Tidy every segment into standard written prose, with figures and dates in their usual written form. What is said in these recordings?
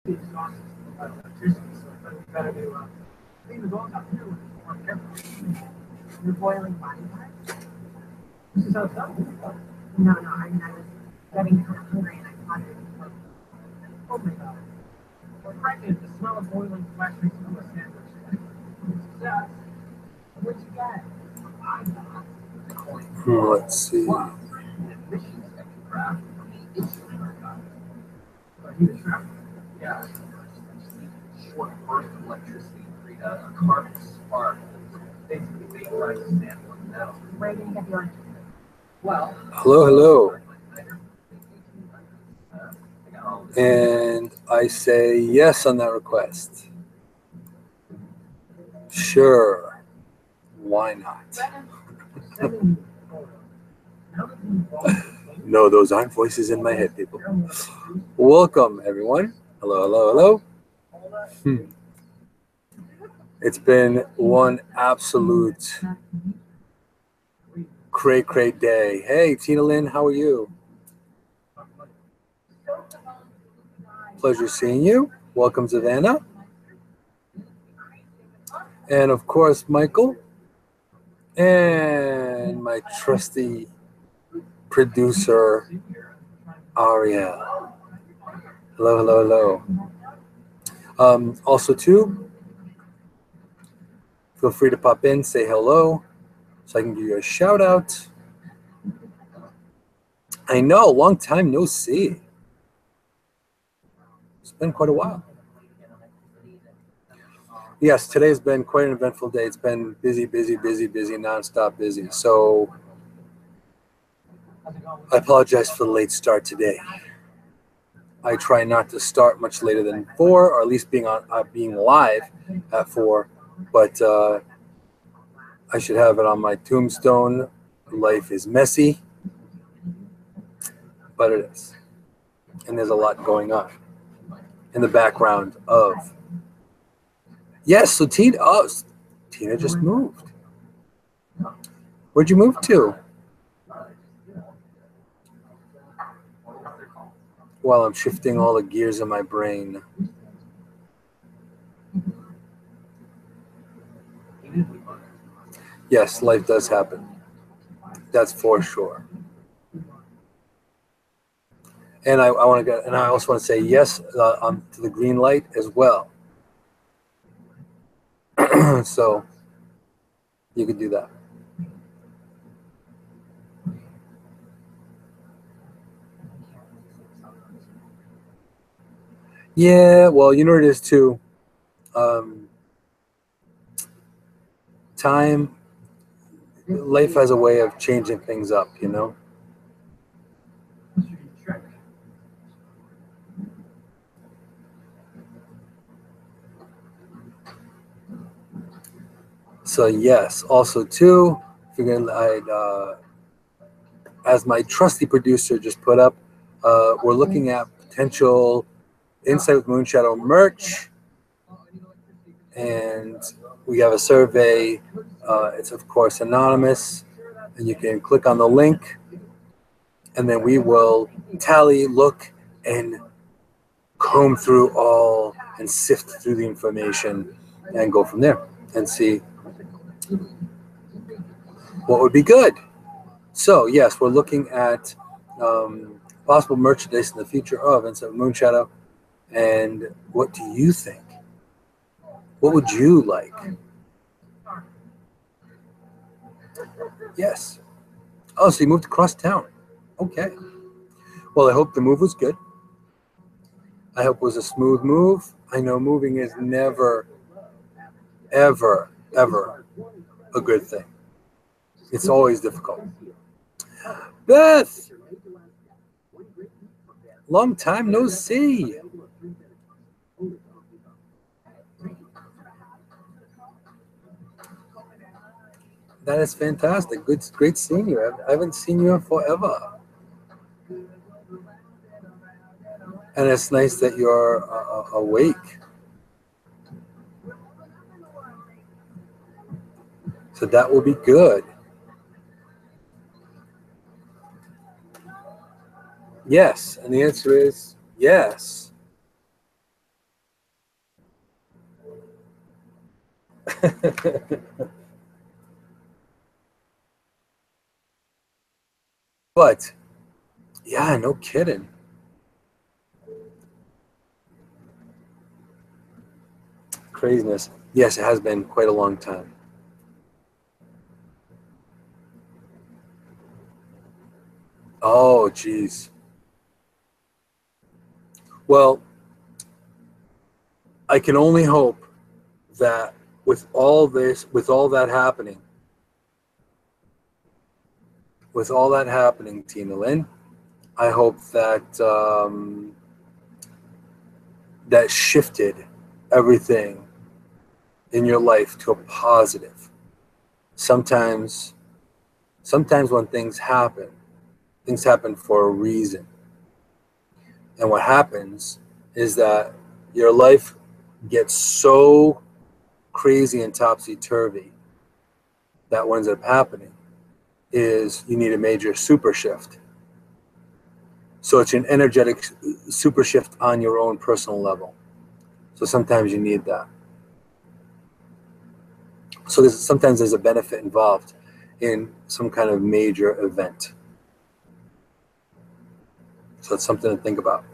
You're boiling body parts? This is how it's done. No, I mean, I was getting kind of hungry and I thought it was oh my god. We're pregnant, the smell of boiling flesh makes me a sandwich. Success. What'd you get? Let's see. Yeah. Short burst of electricity create a carbon spark. Basically vaporizes sample of metal. Where are you gonna get the orange? Well. Hello. And I say yes on that request. Sure. Why not? No, those aren't voices in my head, people. Welcome, everyone. Hello. It's been one absolute cray day. Hey, Tina Lynn, how are you? Pleasure seeing you. Welcome, Savannah. And of course, Michael. And my trusty producer, Ariel. Hello. Also, too, feel free to pop in, say hello, so I can give you a shout out. I know, long time no see. It's been quite a while. Yes, today's been quite an eventful day. It's been busy, nonstop busy. So I apologize for the late start today. I try not to start much later than 4, or at least being live at 4. But I should have it on my tombstone. Life is messy, but it is. And there's a lot going on in the background of. Yes, so Tina just moved. Where'd you move to? While I'm shifting all the gears in my brain. Yes, life does happen. That's for sure. And I also want to say yes to the green light as well. So you can do that. Yeah, well, you know what it is too. Life has a way of changing things up, you know. So yes, also too, as my trusty producer just put up, we're looking at potential Insight with Moonshadow merch, and we have a survey. It's of course anonymous, and you can click on the link, and then we will tally, look, and comb through all and sift through the information and go from there and see what would be good. So yes, we're looking at possible merchandise in the future of Insight with Moonshadow. And what do you think? What would you like? Yes. Oh, so you moved across town. Okay. Well, I hope the move was good. I hope it was a smooth move. I know moving is never, ever a good thing. It's always difficult. Beth! Long time no see. That is fantastic. Great seeing you. I haven't seen you in forever. And it's nice that you're awake. So that will be good. Yes. And the answer is yes. But yeah, no kidding. Craziness. Yes, it has been quite a long time. Oh, geez. Well, I can only hope that with all this, with all that happening, Tina Lynn, I hope that that shifted everything in your life to a positive. Sometimes when things happen for a reason. And what happens is that your life gets so crazy and topsy-turvy that what ends up happening is you need a major super shift. So it's an energetic super shift on your own personal level. So sometimes you need that. So sometimes there's a benefit involved in some kind of major event. So it's something to think about.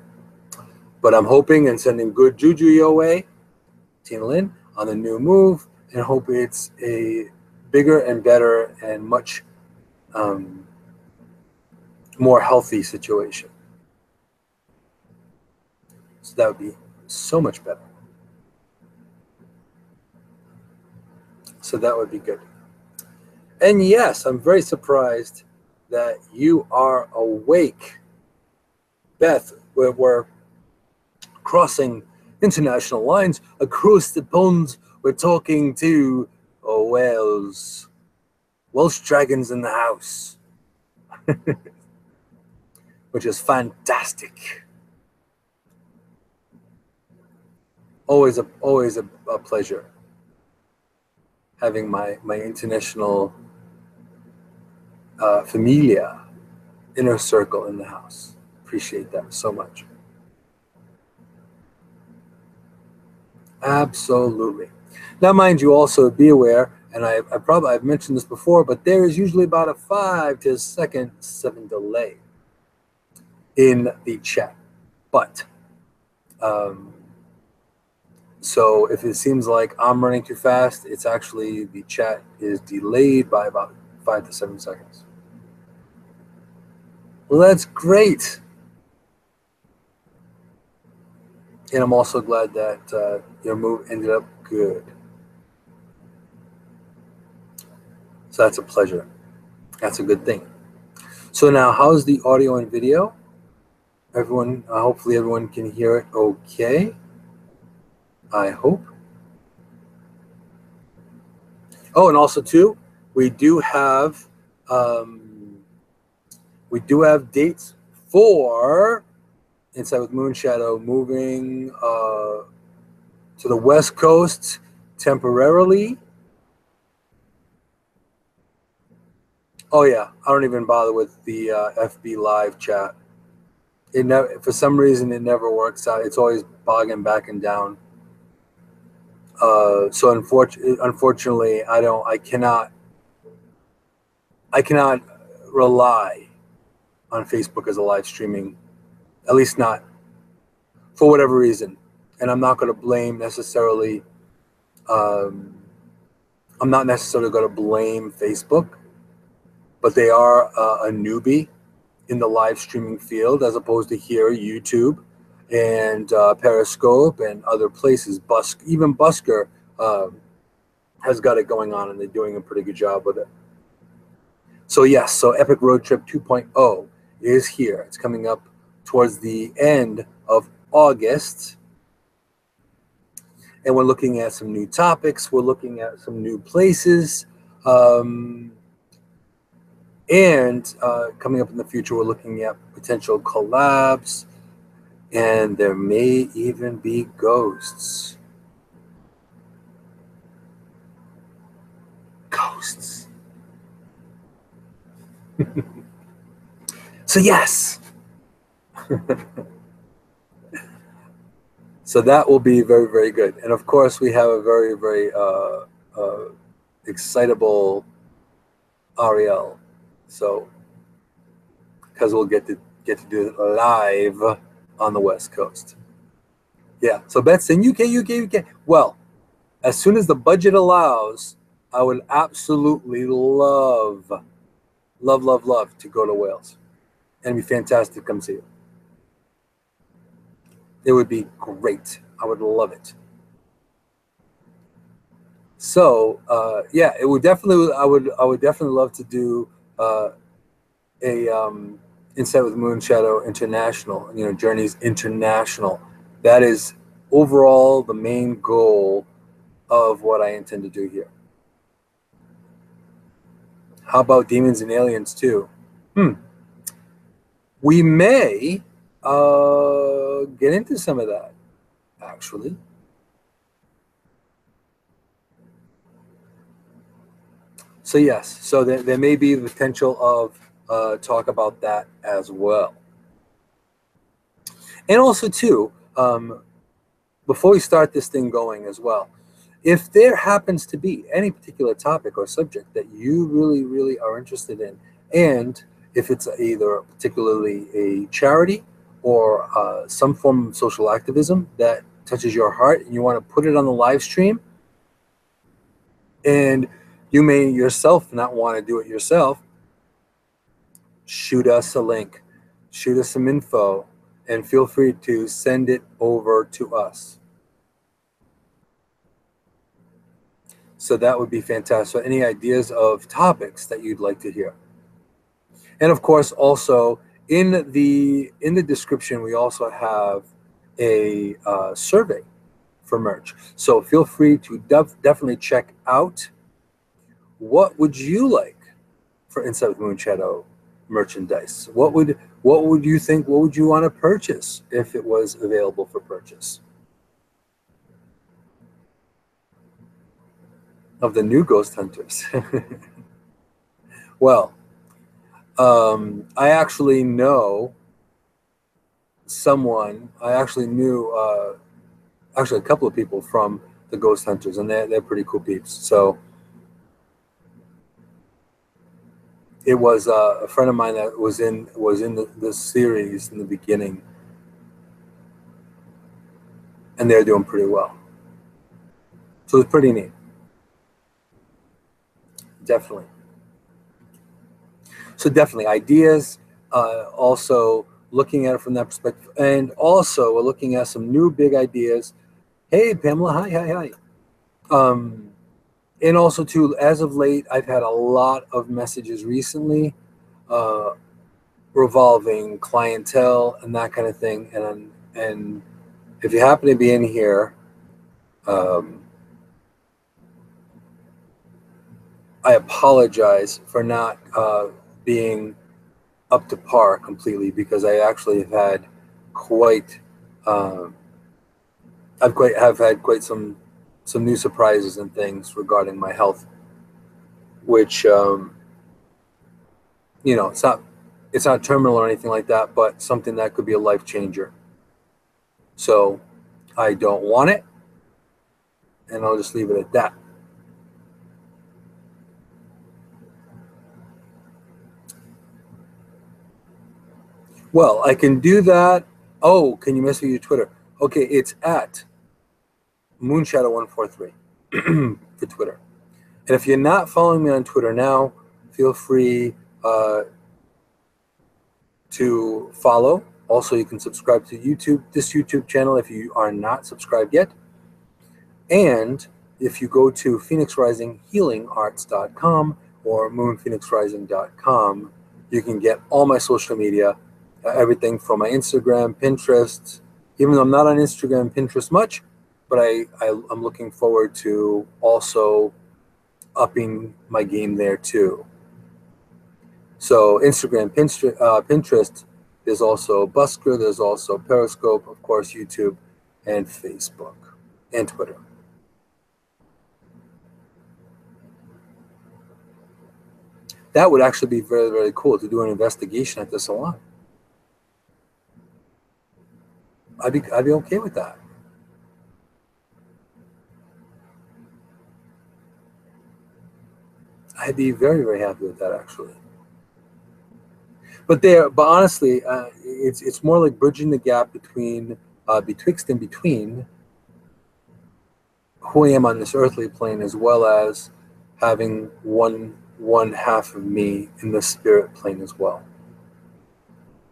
But I'm hoping and sending good juju your way, Tina Lynn, on the new move, and hope it's a bigger and better and much more healthy situation. So that would be so much better. So that would be good. And yes, I'm very surprised that you are awake. Beth, we're crossing international lines across the pond. We're talking to Welsh dragons in the house, which is fantastic. Always a pleasure having my international familia inner circle in the house. Appreciate that so much. Absolutely. Now, mind you, also be aware, and I've mentioned this before, but there is usually about a 5 to 7 delay in the chat. But so if it seems like I'm running too fast, it's actually the chat is delayed by about 5 to 7 seconds. Well, that's great. And I'm also glad that your move ended up good. So that's a pleasure. That's a good thing. So now, how's the audio and video? Everyone, hopefully everyone can hear it okay. I hope. Oh, and also too, we do have dates for Inside with Moonshadow moving to the West Coast temporarily. Oh yeah, I don't even bother with the FB Live chat. It never, for some reason, it never works out. It's always bogging back and down. So unfortunately, I cannot rely on Facebook as a live streaming, at least not for whatever reason. And I'm not going to blame necessarily. I'm not necessarily going to blame Facebook, but they are a newbie in the live streaming field as opposed to here, YouTube and Periscope and other places. Even Busker has got it going on, and they're doing a pretty good job with it. So yes, so Epic Road Trip 2.0 is here. It's coming up towards the end of August. And we're looking at some new topics. We're looking at some new places. And coming up in the future, we're looking at potential collabs. And there may even be ghosts. Ghosts. So yes. So that will be very, very good. And of course, we have a very, very excitable Ariel. So, because we'll get to do it live on the West Coast. Yeah. So Beth's in UK. Well, as soon as the budget allows, I would absolutely love to go to Wales. And it'd be fantastic to come see you. It would be great. I would love it. So yeah, it would definitely. I would definitely love to do a Insight with Moonshadow International. You know, Journeys International. That is overall the main goal of what I intend to do here. How about Demons and Aliens too? We may get into some of that, actually. So yes, so there may be the potential of talk about that as well. And also too, before we start this thing going as well, if there happens to be any particular topic or subject that you really are interested in, and if it's either particularly a charity or some form of social activism that touches your heart and you want to put it on the live stream, and you may yourself not want to do it yourself, shoot us a link, shoot us some info, and feel free to send it over to us. So that would be fantastic. So any ideas of topics that you'd like to hear? And of course, also in the description, we also have a survey for merch. So feel free to definitely check out what would you like for Insight with Moonshadow merchandise. What would you think? What would you want to purchase if it was available for purchase? Of the new ghost hunters. Well, I actually know someone. I actually knew actually a couple of people from the ghost hunters, and they're pretty cool peeps. So it was a friend of mine that was in the series in the beginning, and they're doing pretty well. So it's pretty neat. Definitely. So definitely ideas, also looking at it from that perspective. And also we're looking at some new big ideas. Hey, Pamela, hi. And also too, as of late, I've had a lot of messages recently revolving clientele and that kind of thing. And if you happen to be in here, I apologize for not being up to par completely, because I actually have had quite I've had quite some new surprises and things regarding my health, which you know, it's not terminal or anything like that, but something that could be a life changer. So I don't want it, and I'll just leave it at that. Well, I can do that. Oh, can you message me your Twitter? Okay, it's at Moonshadow143 for Twitter. And if you're not following me on Twitter now, feel free to follow. Also, you can subscribe to this YouTube channel if you are not subscribed yet. And if you go to phoenixrisinghealingarts.com or moonphoenixrising.com, you can get all my social media, everything from my Instagram, Pinterest. Even though I'm not on Instagram and Pinterest much, but I'm looking forward to also upping my game there too. So Instagram, Pinterest, there's also Busker, there's also Periscope, of course, YouTube, and Facebook, and Twitter. That would actually be very cool to do an investigation at the salon. I'd be okay with that. I'd be very, very happy with that, actually. But honestly, it's more like bridging the gap between, betwixt and between who I am on this earthly plane, as well as having one half of me in the spirit plane as well.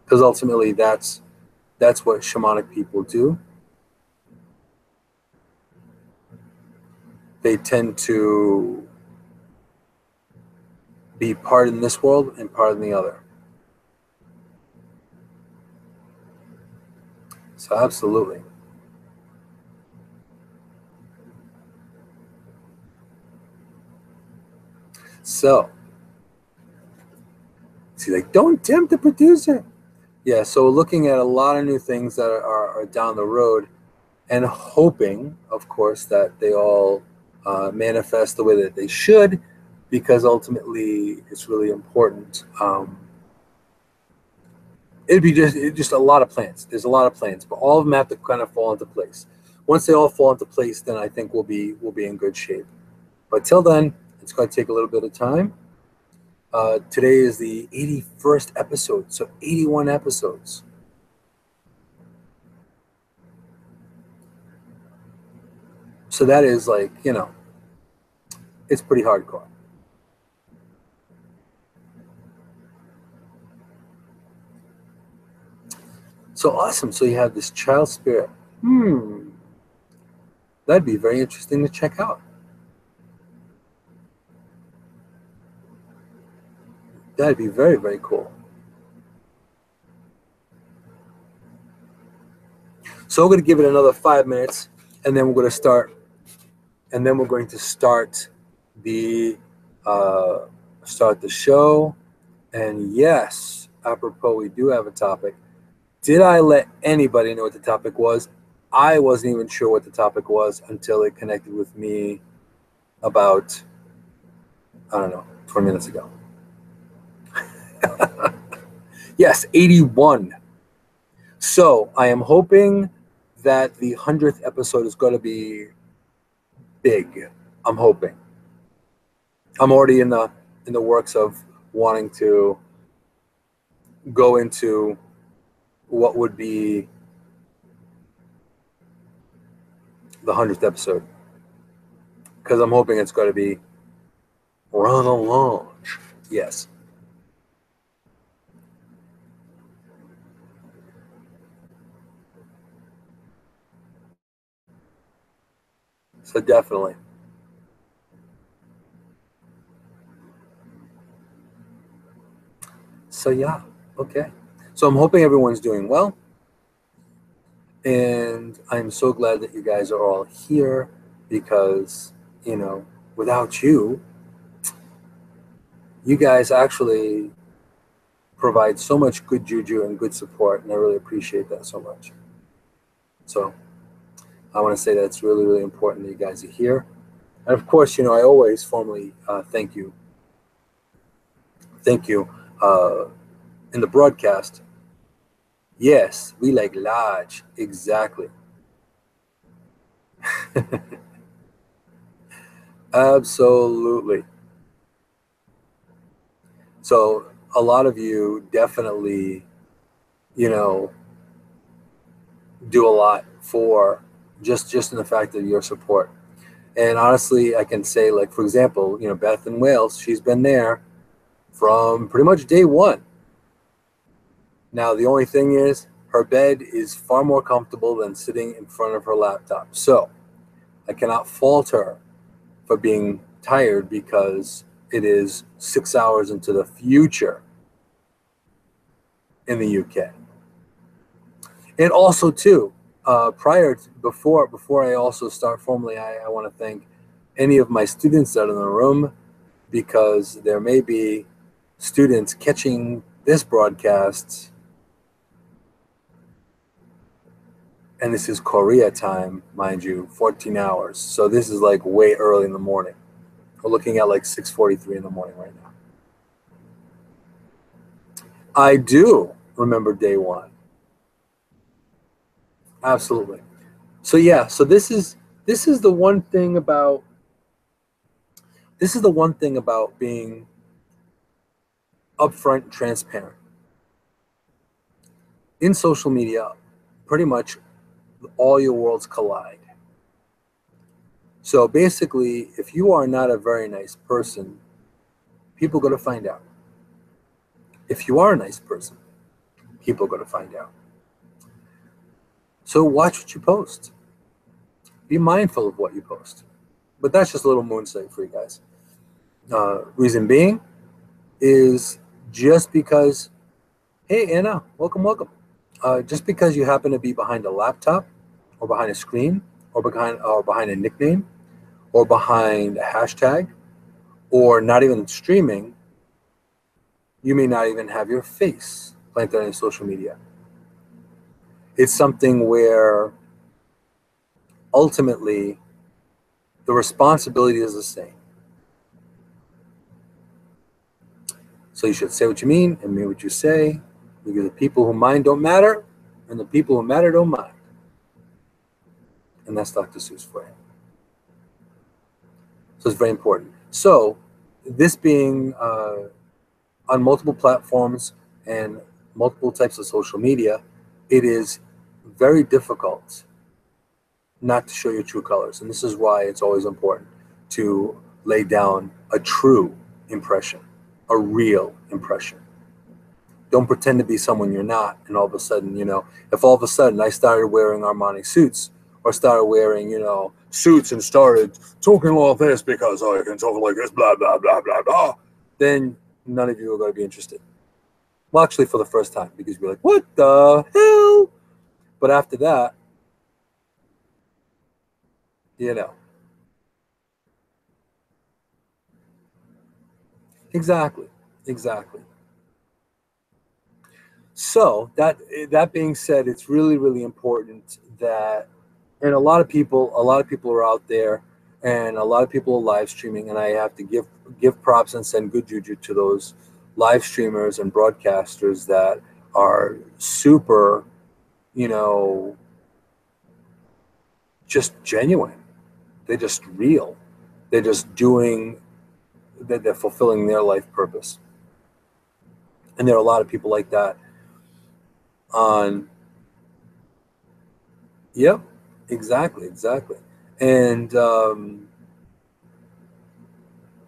Because ultimately, that's what shamanic people do. They tend to be part in this world and part in the other. So absolutely. So, see, like, don't tempt the producer. Yeah, so looking at a lot of new things that are down the road, and hoping, of course, that they all manifest the way that they should, because ultimately it's really important. It'd be just a lot of plans. There's a lot of plans, but all of them have to kind of fall into place. Once they all fall into place, then I think we'll be in good shape. But till then, it's going to take a little bit of time. Today is the 81st episode, so 81 episodes. So that is like, it's pretty hardcore. So awesome. So you have this child spirit. That'd be very interesting to check out. That'd be very, very cool. So we're going to give it another 5 minutes, and then we're going to start. And then we're going to start the show. And yes, apropos, we do have a topic. Did I let anybody know what the topic was? I wasn't even sure what the topic was until it connected with me about, I don't know, 20 minutes ago. Yes, 81. So I am hoping that the 100th episode is going to be big. I'm hoping. I'm already in the works of wanting to go into what would be the 100th episode, because I'm hoping it's going to be rather large. Yes. So definitely. So yeah, okay. So I'm hoping everyone's doing well. And I'm so glad that you guys are all here, because, without you guys actually provide so much good juju and good support, and I really appreciate that so much. So I want to say that it's really, really important that you guys are here. And of course, I always formally thank you. Thank you in the broadcast. Yes, we like large. Exactly. Absolutely. So a lot of you definitely, do a lot for just in the fact of your support. And honestly, I can say, like, for example, Beth in Wales, she's been there from pretty much day one. Now, the only thing is, her bed is far more comfortable than sitting in front of her laptop. So I cannot fault her for being tired, because it is 6 hours into the future in the UK. And also, too, before I also start formally, I want to thank any of my students that are in the room, because there may be students catching this broadcast, and this is Korea time, mind you, 14 hours. So this is like way early in the morning. We're looking at like 6:43 in the morning right now. I do remember day one. Absolutely. So yeah, so this is the one thing about This is the one thing about being upfront and transparent. In social media, pretty much all your worlds collide. So basically, if you are not a very nice person, people are going to find out. If you are a nice person, people are going to find out. So watch what you post. Be mindful of what you post. But that's just a little moonshade for you guys. Reason being is just because, hey, Anna, welcome, welcome. Just because you happen to be behind a laptop or behind a screen or behind a nickname or behind a hashtag or not even streaming, you may not even have your face planted on social media. It's something where ultimately the responsibility is the same. So you should say what you mean and mean what you say, because the people who mind don't matter and the people who matter don't mind. And that's Dr. Seuss for you. So it's very important. So this being on multiple platforms and multiple types of social media, it is very difficult not to show your true colors. And this is why it's always important to lay down a true impression, a real impression. Don't pretend to be someone you're not, and all of a sudden, if all of a sudden I started wearing Armani suits or started wearing, suits and started talking all this because I can talk like this, blah, blah, blah, blah, blah, then none of you are going to be interested. Well, actually, for the first time, because you're like, what the hell? But after that, Exactly. So that being said, it's really, really important that, and a lot of people are out there, and a lot of people are live streaming, and I have to give props and send good juju to those live streamers and broadcasters that are super, just genuine. They're just real. They're just doing, they're fulfilling their life purpose. And there are a lot of people like that on, yep, exactly. And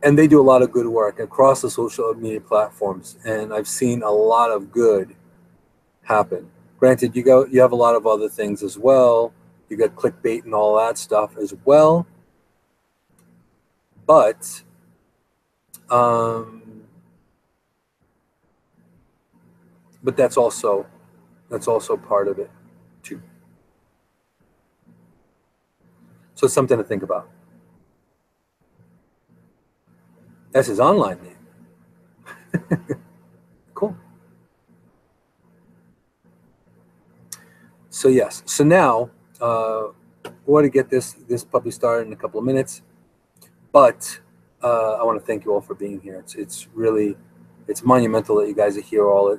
they do a lot of good work across the social media platforms, and I've seen a lot of good happen. Granted, you have a lot of other things as well. You got clickbait and all that stuff as well. But that's also part of it too. So it's something to think about. That's his online name. Cool. So yes. So now we want to get this puppy started in a couple of minutes, but I want to thank you all for being here. It's really, it's monumental that you guys are here all,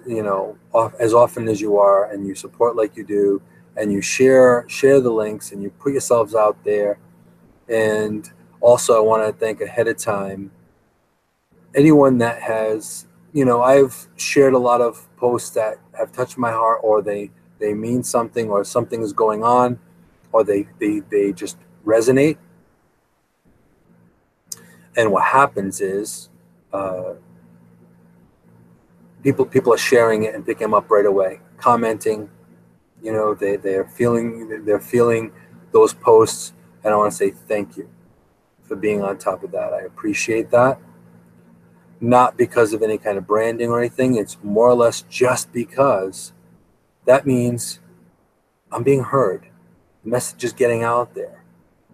as often as you are, and you support like you do, and you share the links, and you put yourselves out there. And also I want to thank ahead of time anyone that has, I've shared a lot of posts that have touched my heart, or they mean something, or something is going on, or they just resonate. And what happens is people are sharing it and picking them up right away, commenting. They're feeling those posts, and I want to say thank you for being on top of that. I appreciate that. Not because of any kind of branding or anything. It's more or less just because that means I'm being heard. The message is getting out there,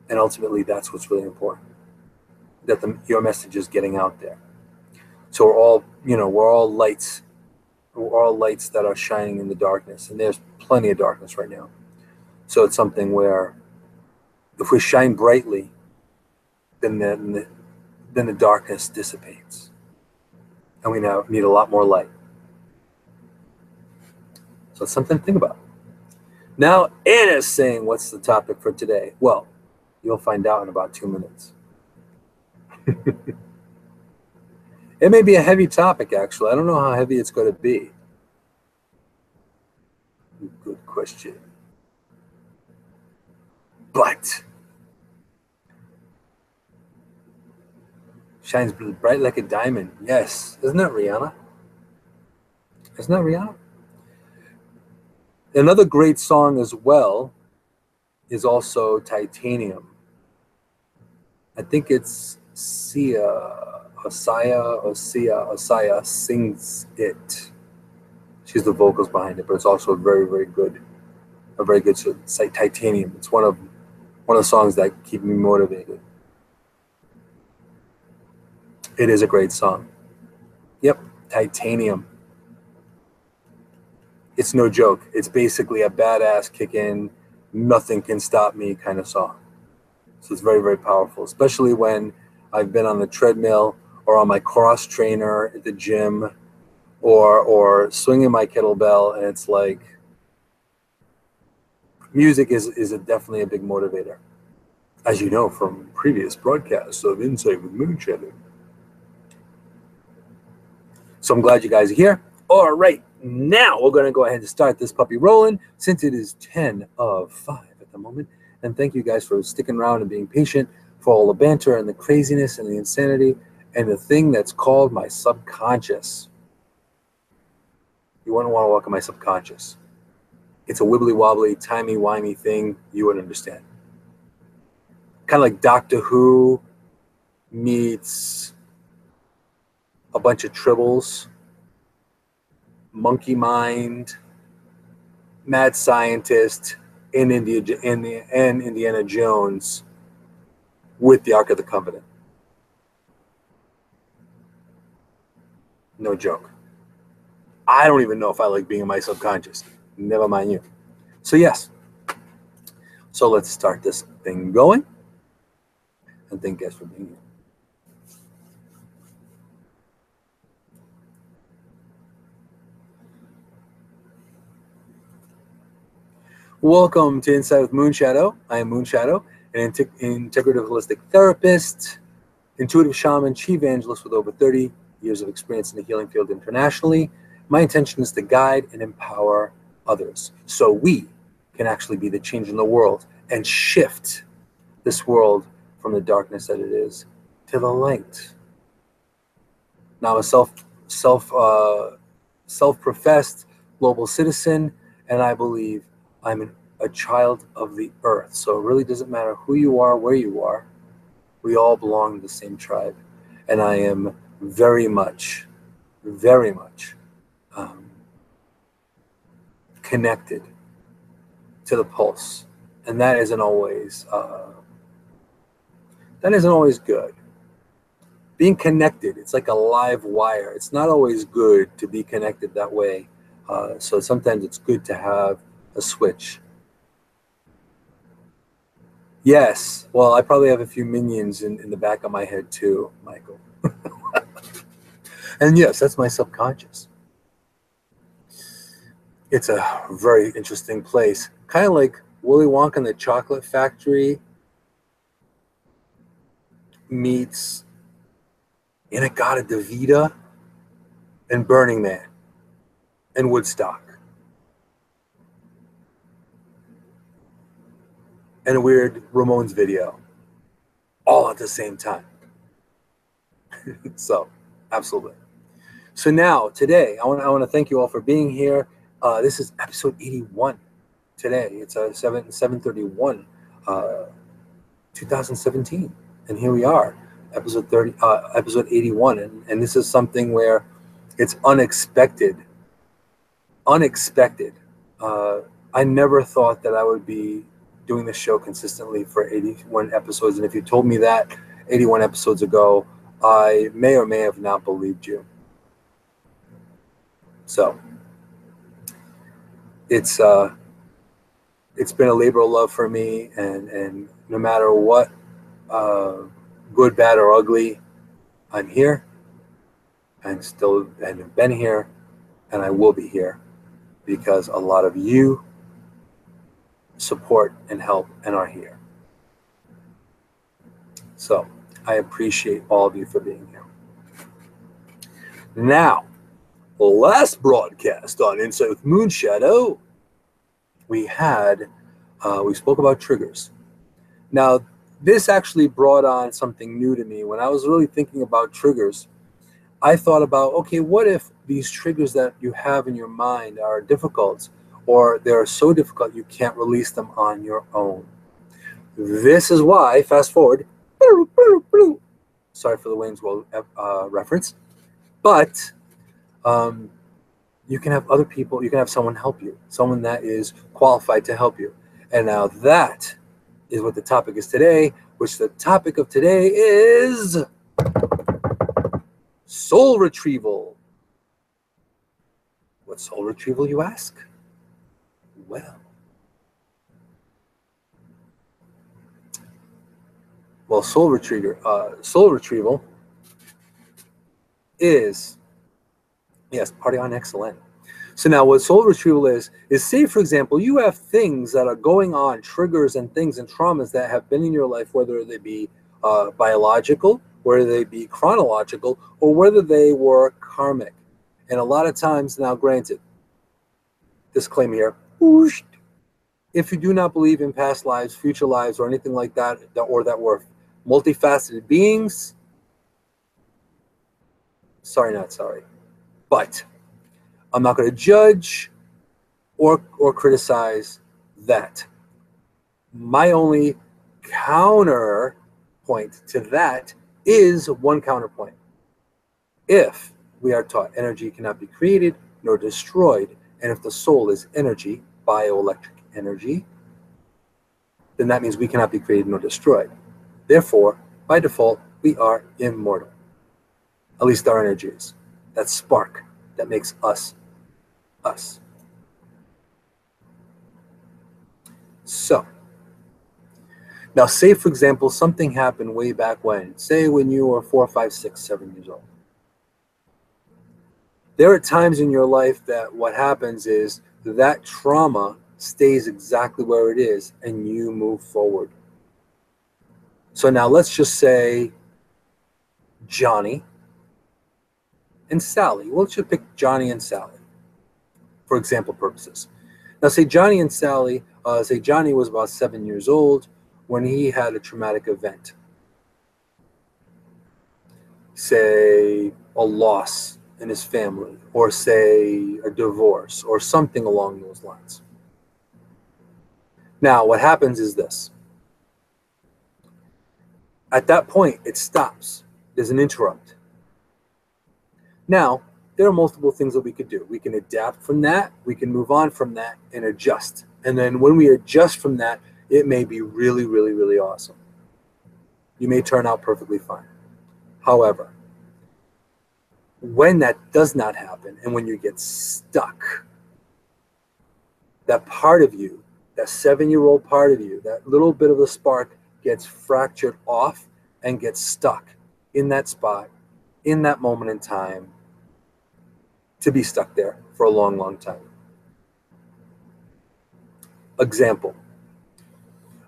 and ultimately that's what's really important. That your message is getting out there. So we're all lights. We're all lights that are shining in the darkness, and there's plenty of darkness right now. So it's something where if we shine brightly, then the darkness dissipates, and we now need a lot more light. So it's something to think about. Now Anna's saying, what's the topic for today? Well, you'll find out in about 2 minutes. It may be a heavy topic, actually. I don't know how heavy it's going to be. Good question. But shines bright like a diamond. Yes. Isn't that Rihanna? Isn't that Rihanna? Another great song as well is also Titanium. I think it's Osaya sings it. She's the vocals behind it, but it's also a very good it's like Titanium. It's one of the songs that keep me motivated. It is a great song. Yep, Titanium. It's no joke. It's basically a badass kick-in, nothing can stop me kind of song. So it's very powerful, especially when I've been on the treadmill or on my cross trainer at the gym or swinging my kettlebell, and it's like music is definitely a big motivator, as you know from previous broadcasts of Insight with Moonshadow. So I'm glad you guys are here. All right, now we're going to go ahead and start this puppy rolling, since it is 10 of 5 at the moment. And thank you guys for sticking around and being patient for all the banter and the craziness and the insanity and the thing that's called my subconscious. You wouldn't want to welcome my subconscious. It's a wibbly-wobbly, timey-wimey thing you wouldn't understand. Kind of like Doctor Who meets a bunch of tribbles, monkey mind, mad scientist, and Indiana Jones with the Ark of the Covenant. No joke. I don't even know if I like being in my subconscious. Never mind you. So yes. So let's start this thing going. And thank you guys for being here. Welcome to Inside with Moonshadow. I am Moonshadow, an integrative holistic therapist, intuitive shaman, CHI-vangelist with over 30 years of experience in the healing field internationally. My intention is to guide and empower others so we can actually be the change in the world and shift this world from the darkness that it is to the light. Now, I'm a self-professed global citizen, and I believe I'm a child of the earth. So it really doesn't matter who you are, where you are. We all belong to the same tribe. And I am very much connected to the pulse. And that isn't always good. Being connected, it's like a live wire. It's not always good to be connected that way. So sometimes it's good to have a switch. Yes, well, I probably have a few minions in the back of my head too, Michael. And yes, that's my subconscious. It's a very interesting place. Kind of like Willy Wonka and the Chocolate Factory meets Inagata-Davida and Burning Man and Woodstock. And a weird Ramones video, all at the same time. So, absolutely. So now, today, I want to thank you all for being here. This is episode 81 today. It's 7/31, 2017, and here we are, episode 81, and this is something where it's unexpected. I never thought that I would be doing this show consistently for 81 episodes. And if you told me that 81 episodes ago, I may or may have not believed you. So it's been a labor of love for me, and no matter what, good, bad, or ugly, I'm here, and have been here, and I will be here because a lot of you support and help and are here. So I appreciate all of you for being here. Now, last broadcast on Insight with Moonshadow, we spoke about triggers. Now, this actually brought on something new to me. When I was really thinking about triggers, I thought about, okay, what if these triggers that you have in your mind are difficult, or they're so difficult you can't release them on your own? This is why, fast forward, sorry for the Wayne's World reference, but you can have other people, you can have someone help you, someone that is qualified to help you. And now that is what the topic is today, which the topic of today is soul retrieval. What's soul retrieval, you ask? Well, soul retrieval is, yes, party on, excellent. So now what soul retrieval is say, for example, you have things that are going on, triggers and things and traumas that have been in your life, whether they be biological, whether they be chronological, or whether they were karmic. And a lot of times, now granted, disclaimer here, if you do not believe in past lives, future lives, or anything like that, or that we're multifaceted beings, sorry, not sorry. But I'm not going to judge or criticize that. My only counterpoint to that is one counterpoint. If we are taught energy cannot be created nor destroyed, and if the soul is energy, bioelectric energy, then that means we cannot be created nor destroyed. Therefore, by default, we are immortal. At least our energy is. That spark that makes us us. So, now say, for example, something happened way back when. Say when you were 4, 5, 6, 7 years old. There are times in your life that what happens is that trauma stays exactly where it is and you move forward. So now let's just say Johnny and Sally. We'll just pick Johnny and Sally for example purposes. Now say Johnny and Sally, say Johnny was about 7 years old when he had a traumatic event. Say a loss in his family, or say a divorce, or something along those lines. Now what happens is this. At that point, it stops. There's an interrupt. Now, there are multiple things that we could do. We can adapt from that. We can move on from that and adjust. And then when we adjust from that, it may be really, really, really awesome. You may turn out perfectly fine. However, when that does not happen and when you get stuck, that part of you, that 7-year-old part of you, that little bit of the spark gets fractured off and gets stuck in that spot, in that moment in time, to be stuck there for a long, long time. Example.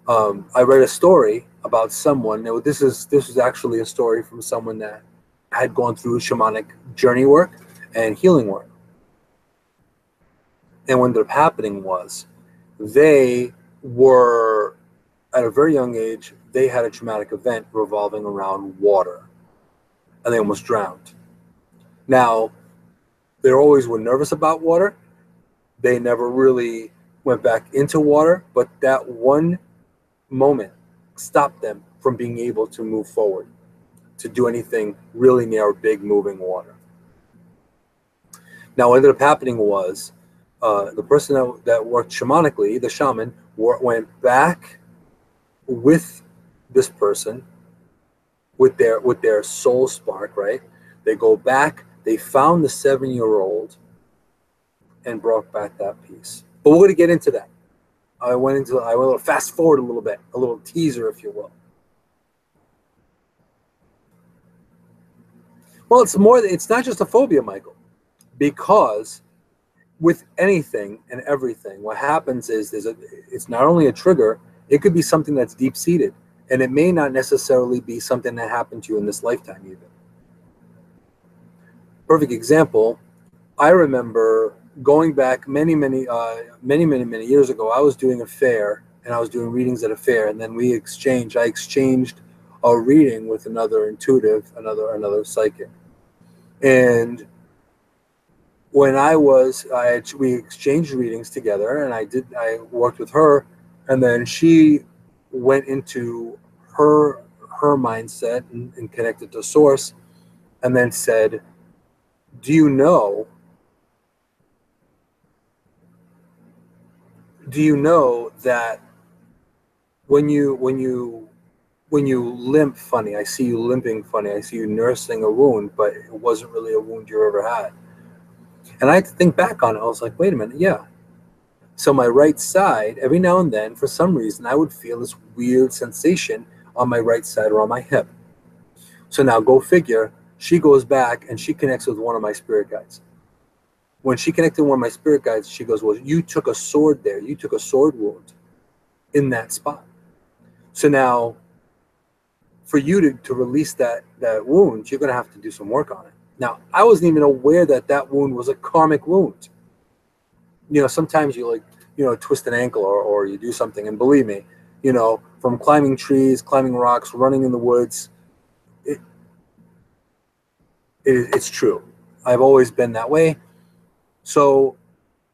I read a story about someone. Now, this is actually a story from someone that had gone through shamanic journey work and healing work. And what ended up happening was they were, at a very young age, they had a traumatic event revolving around water. And they almost drowned. Now, they always were nervous about water. They never really went back into water, but that one moment stopped them from being able to move forward, to do anything really near big moving water. Now, what ended up happening was the person that worked shamanically, the shaman, went back with this person, with their soul spark, right? They go back, they found the 7-year-old and brought back that piece. But we're going to get into that. I went to fast forward a little bit, a little teaser, if you will. Well, it's not just a phobia, Michael, because with anything and everything, what happens is it's not only a trigger, it could be something that's deep-seated, and it may not necessarily be something that happened to you in this lifetime even. perfect example. I remember going back many years ago. I was doing a fair, and I was doing readings at a fair, and then I exchanged a reading with another intuitive, another psychic. And when we exchanged readings together, and I worked with her, and then she went into her mindset and connected to source, and then said, do you know that when you limp funny, I see you limping funny, I see you nursing a wound, but it wasn't really a wound you ever had. And I had to think back on it. I was like, wait a minute, yeah. So my right side, every now and then, for some reason, I would feel this weird sensation on my right side or on my hip. So now go figure, she goes back and she connects with one of my spirit guides. When she connected with one of my spirit guides, she goes, well, you took a sword there. You took a sword wound in that spot. So now for you to release that wound, you're going to have to do some work on it. Now, I wasn't even aware that wound was a karmic wound. You know, sometimes you twist an ankle or you do something, and believe me, from climbing trees, climbing rocks, running in the woods, it's true. I've always been that way. So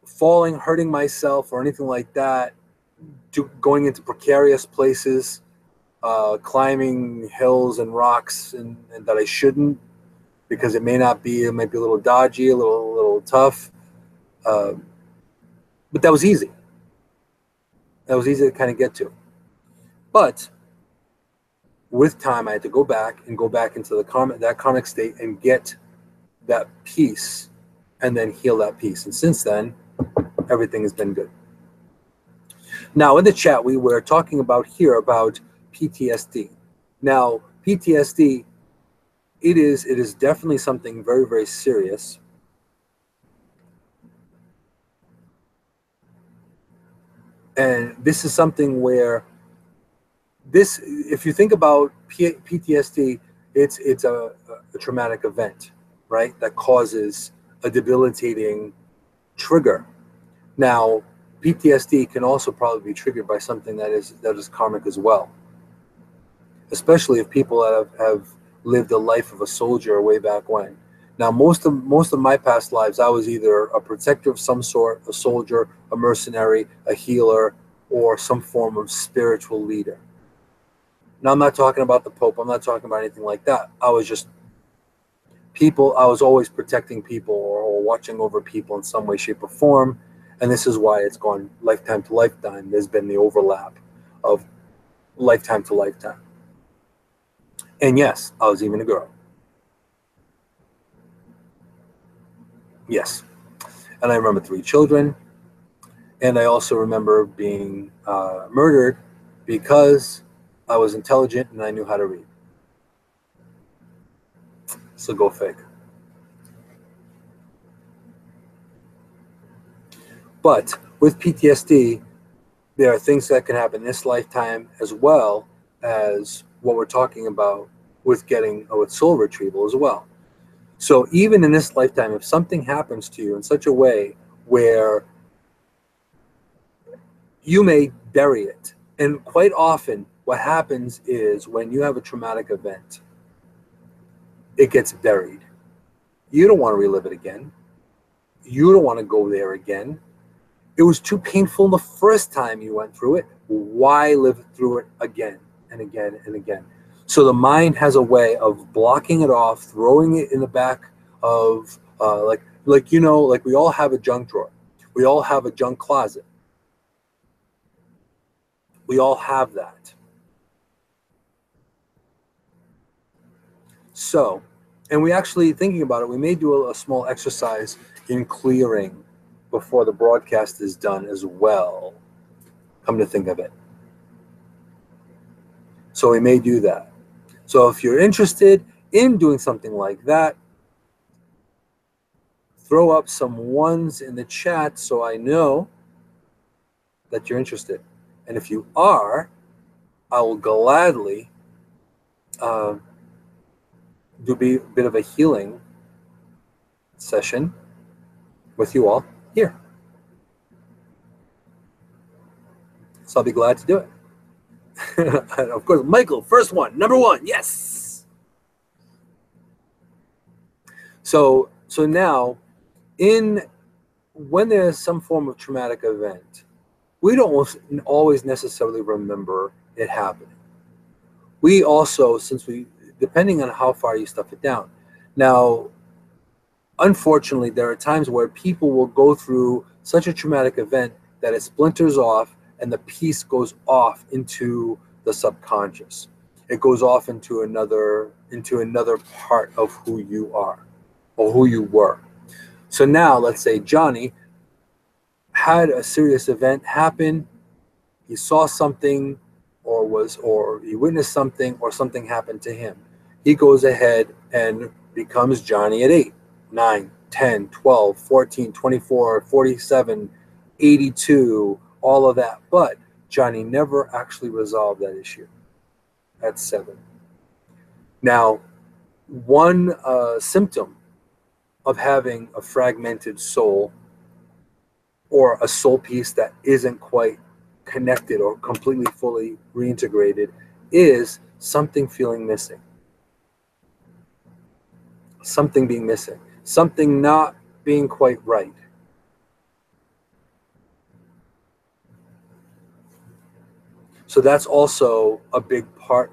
falling, hurting myself or anything like that, going into precarious places, climbing hills and rocks and that I shouldn't, because it might be a little dodgy, a little tough. But that was easy. That was easy to kind of get to. But with time, I had to go back into that karmic state and get that peace, and then heal that peace. And since then, everything has been good. Now, in the chat, we were talking about PTSD. Now, PTSD, it is definitely something very, very serious. And this is something where if you think about PTSD, it's a traumatic event, right? That causes a debilitating trigger. Now, PTSD can also probably be triggered by something that is karmic as well. Especially if people have lived a life of a soldier way back when. Now, most of my past lives, I was either a protector of some sort, a soldier, a mercenary, a healer, or some form of spiritual leader. Now, I'm not talking about the Pope. I'm not talking about anything like that. I was always protecting people or watching over people in some way, shape, or form. And this is why it's gone lifetime to lifetime. There's been the overlap of lifetime to lifetime. And yes, I was even a girl. Yes. And I remember 3 children. And I also remember being murdered because I was intelligent and I knew how to read. So go fig. But with PTSD, there are things that can happen this lifetime as well as what we're talking about with soul retrieval as well. So even in this lifetime, if something happens to you in such a way where you may bury it, and quite often what happens is when you have a traumatic event, it gets buried. You don't want to relive it again. You don't want to go there again. It was too painful the first time you went through it. Why live through it again and again and again? So the mind has a way of blocking it off, throwing it in the back of, like we all have a junk drawer. We all have a junk closet. We all have that. So, and we actually, thinking about it, we may do a small exercise in clearing before the broadcast is done as well, come to think of it. So we may do that. So if you're interested in doing something like that, throw up some ones in the chat so I know that you're interested. And if you are, I will gladly do a bit of a healing session with you all here. So I'll be glad to do it. And of course, Michael, first one, number one, yes. So now, when there's some form of traumatic event, we don't always necessarily remember it happening. We also, depending on how far you stuff it down. Now, unfortunately, there are times where people will go through such a traumatic event that it splinters off and the piece goes off into the subconscious. It goes off into another part of who you are or who you were. So now, let's say Johnny had a serious event happen. He saw something, or he witnessed something, or something happened to him. He goes ahead and becomes Johnny at 8, 9, 10, 12, 14, 24, 47, 82, all of that. But Johnny never actually resolved that issue at 7. Now, one symptom of having a fragmented soul, or a soul piece that isn't quite connected or completely fully reintegrated, is something feeling missing. Something being missing. Something not being quite right. So that's also a big part,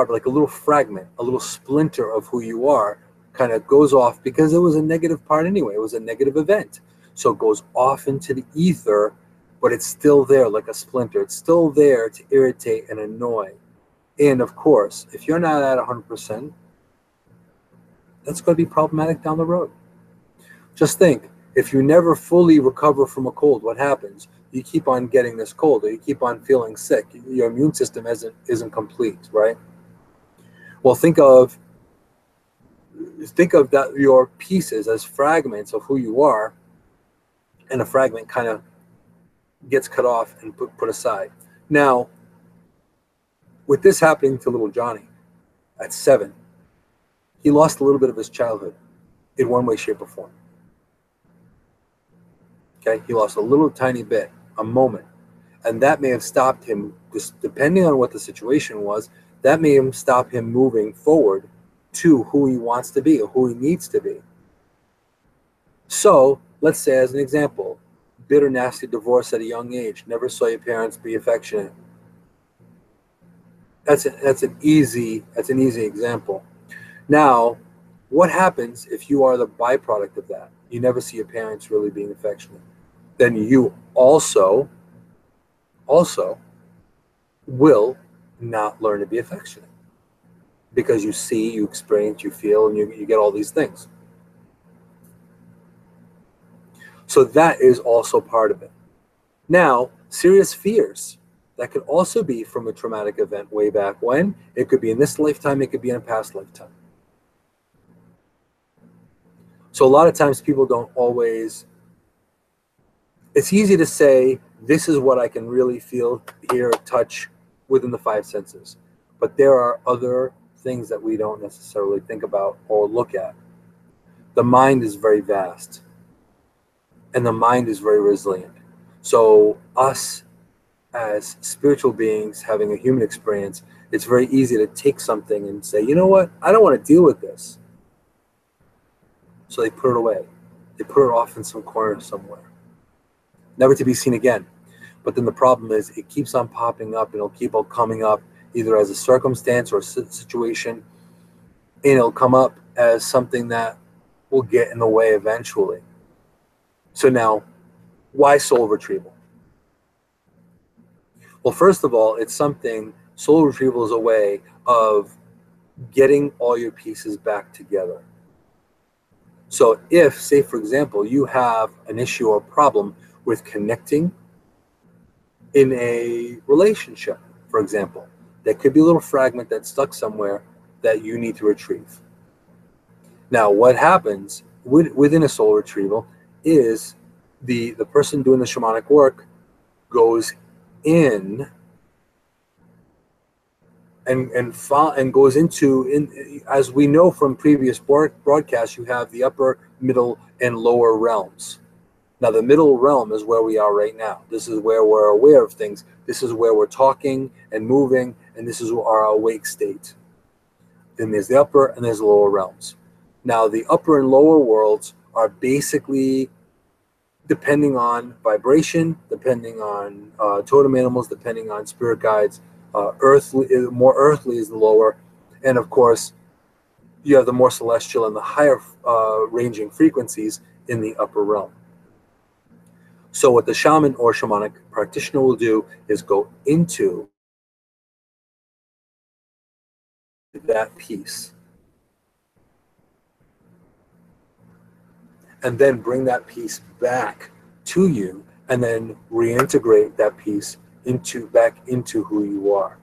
like a little fragment, a little splinter of who you are kind of goes off, because it was a negative part anyway. It was a negative event. So it goes off into the ether, but it's still there like a splinter. It's still there to irritate and annoy. And of course, if you're not at 100%, that's going to be problematic down the road. Just think, if you never fully recover from a cold, what happens? You keep on getting this cold, or you keep on feeling sick. Your immune system isn't complete, right? Well, think of that, your pieces as fragments of who you are, and a fragment kind of gets cut off and put aside. Now, with this happening to little Johnny at 7, he lost a little bit of his childhood in one way, shape, or form. Okay, he lost a little tiny bit, a moment, and that may have stopped him, just depending on what the situation was, that may have stopped him moving forward to who he wants to be or who he needs to be. So let's say, as an example, bitter, nasty divorce at a young age, never saw your parents be affectionate. That's an easy example. Now, what happens if you are the byproduct of that? You never see your parents really being affectionate. Then you also will not learn to be affectionate, because you see, you experience, you feel, and you get all these things. So that is also part of it. Now, serious fears, that could also be from a traumatic event way back when. It could be in this lifetime, it could be in a past lifetime. So a lot of times people don't always, it's easy to say, this is what I can really feel, hear, touch within the 5 senses. But there are other things that we don't necessarily think about or look at. The mind is very vast, and the mind is very resilient. So us as spiritual beings having a human experience, it's very easy to take something and say, you know what, I don't want to deal with this. So they put it away. They put it off in some corner somewhere, never to be seen again. But then the problem is, it keeps on popping up, and it'll keep on coming up either as a circumstance or a situation, and it'll come up as something that will get in the way eventually. So now, why soul retrieval? Well, first of all, soul retrieval is a way of getting all your pieces back together. So if, say for example, you have an issue or problem with connecting in a relationship, for example, there could be a little fragment that's stuck somewhere that you need to retrieve. Now, what happens within a soul retrieval is the person doing the shamanic work goes in and goes into, as we know from previous broadcasts, you have the upper, middle, and lower realms. Now, the middle realm is where we are right now. This is where we're aware of things. This is where we're talking and moving, and this is our awake state. Then there's the upper and there's the lower realms. Now, the upper and lower worlds are basically depending on vibration, depending on totem animals, depending on spirit guides. More earthly is the lower, and of course, you have the more celestial and the higher ranging frequencies in the upper realm. So what the shaman or shamanic practitioner will do is go into that piece and then bring that piece back to you and then reintegrate that piece back into who you are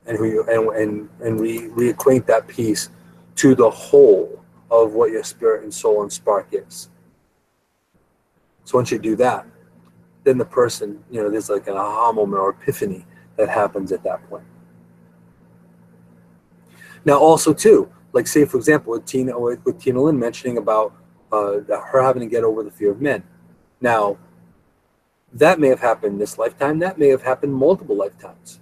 and reacquaint that piece to the whole of what your spirit and soul and spark is. So once you do that, then the person, there's like an aha moment or epiphany that happens at that point. Now, also too, like say for example, with Tina Lynn mentioning about her having to get over the fear of men. Now, that may have happened this lifetime. That may have happened multiple lifetimes.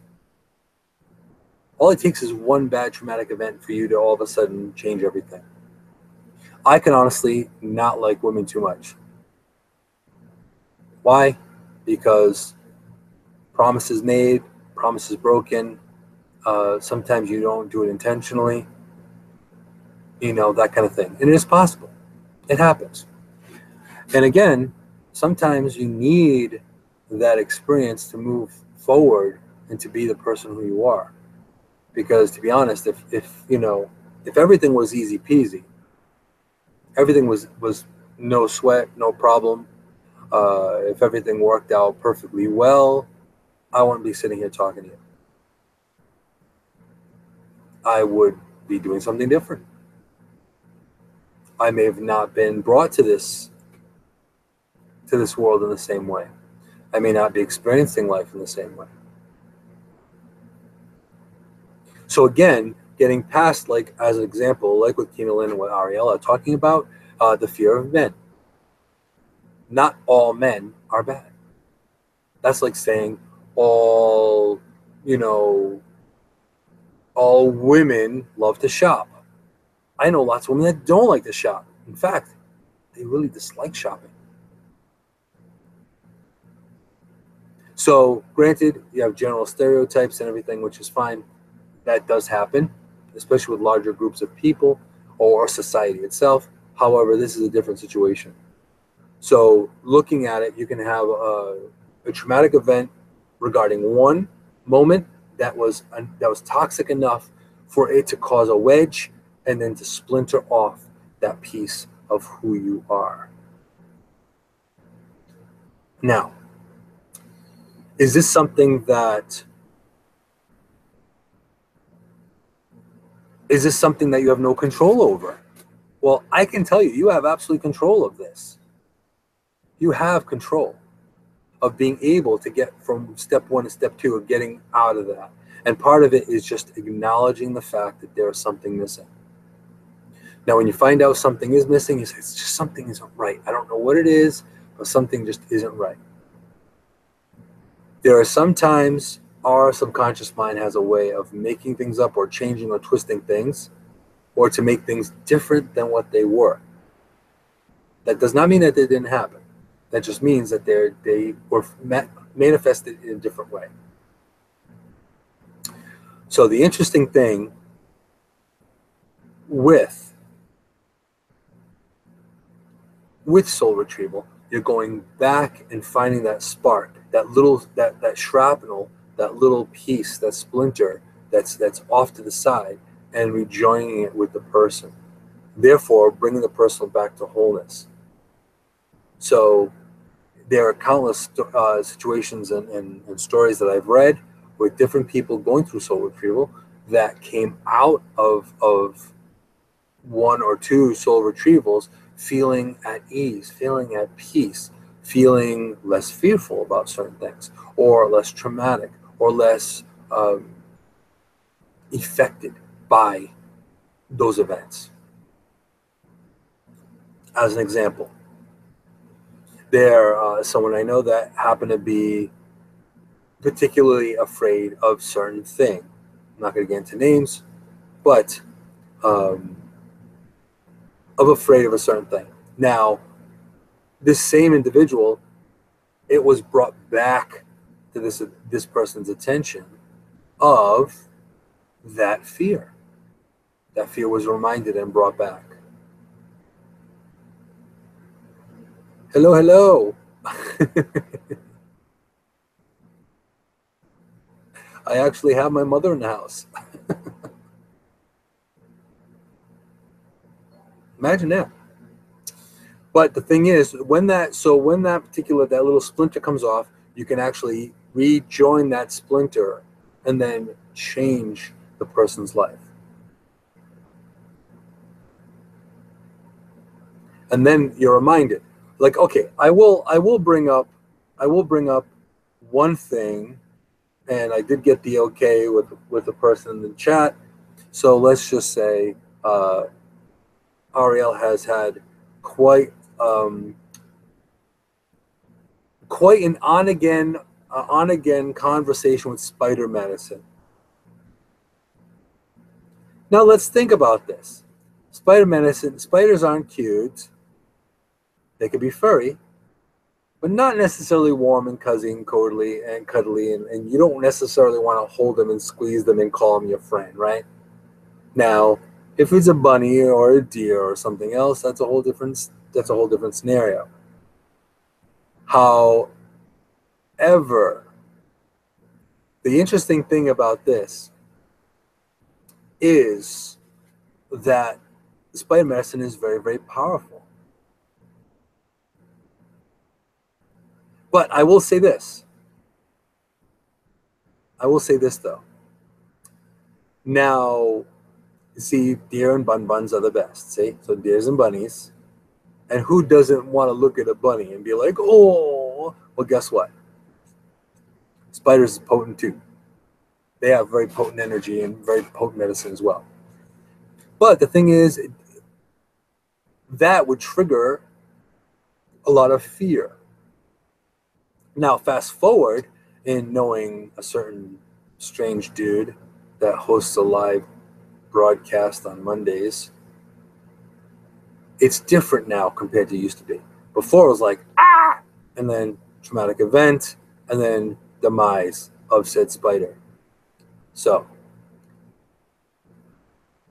All it takes is one bad traumatic event for you to all of a sudden change everything. I can honestly not like women too much. Why? Because promises made, promises broken. Sometimes you don't do it intentionally. That kind of thing. And it is possible. It happens. And again, sometimes you need that experience to move forward and to be the person who you are. Because to be honest, if everything was easy peasy, everything was no sweat, no problem, if everything worked out perfectly well, I wouldn't be sitting here talking to you. I would be doing something different. I may have not been brought to this world in the same way. I may not be experiencing life in the same way. So again, getting past, like as an example, like with Tina Lynn and with Ariella, talking about the fear of men. Not all men are bad. That's like saying all women love to shop. I know lots of women that don't like to shop. In fact, they really dislike shopping. So granted, you have general stereotypes and everything, which is fine. That does happen, especially with larger groups of people or society itself. However, this is a different situation. So looking at it, you can have a traumatic event regarding one moment that was toxic enough for it to cause a wedge and then to splinter off that piece of who you are. Now, is this something that you have no control over? Well, I can tell you, you have absolute control of this. You have control of being able to get from step one to step two of getting out of that. And part of it is just acknowledging the fact that there is something missing. Now, when you find out something is missing, you say, it's just something isn't right. I don't know what it is, but something just isn't right. There are sometimes our subconscious mind has a way of making things up or changing or twisting things, or to make things different than what they were. That does not mean that they didn't happen. That just means that they were manifested in a different way. So the interesting thing with soul retrieval, you're going back and finding that spark, that shrapnel, that little piece, that splinter that's off to the side, and rejoining it with the person. Therefore, bringing the person back to wholeness. So there are countless situations and stories that I've read with different people going through soul retrieval that came out of one or two soul retrievals feeling at ease, feeling at peace, feeling less fearful about certain things, or less traumatic, or less affected by those events. As an example, someone I know that happened to be particularly afraid of certain thing. I'm not going to get into names, but of afraid of a certain thing. Now, this same individual, it was brought back to this person's attention of that fear. That fear was reminded and brought back. Hello, hello. I actually have my mother in the house. Imagine that. But the thing is, when that little splinter comes off, you can actually rejoin that splinter and then change the person's life. And then you're reminded, like, okay, I will bring up one thing, and I did get the okay with the person in the chat. So let's just say Ariel has had quite an on again conversation with spider medicine. Now let's think about this. Spider medicine, spiders aren't cute. They could be furry, but not necessarily warm and cuddly, and you don't necessarily want to hold them and squeeze them and call them your friend, right? Now, if it's a bunny or a deer or something else, that's a whole different scenario. However, the interesting thing about this is that spider medicine is very, very powerful. But I will say this. Though. Now, you see, deer and bun-buns are the best. See? So deers and bunnies. And who doesn't want to look at a bunny and be like, oh, well, guess what? Spiders are potent too. They have very potent energy and very potent medicine as well. But the thing is, that would trigger a lot of fear. Now, fast forward in knowing a certain strange dude that hosts a live broadcast on Mondays. It's different now compared to it used to be. Before it was like, ah, and then traumatic event, and then demise of said spider. So,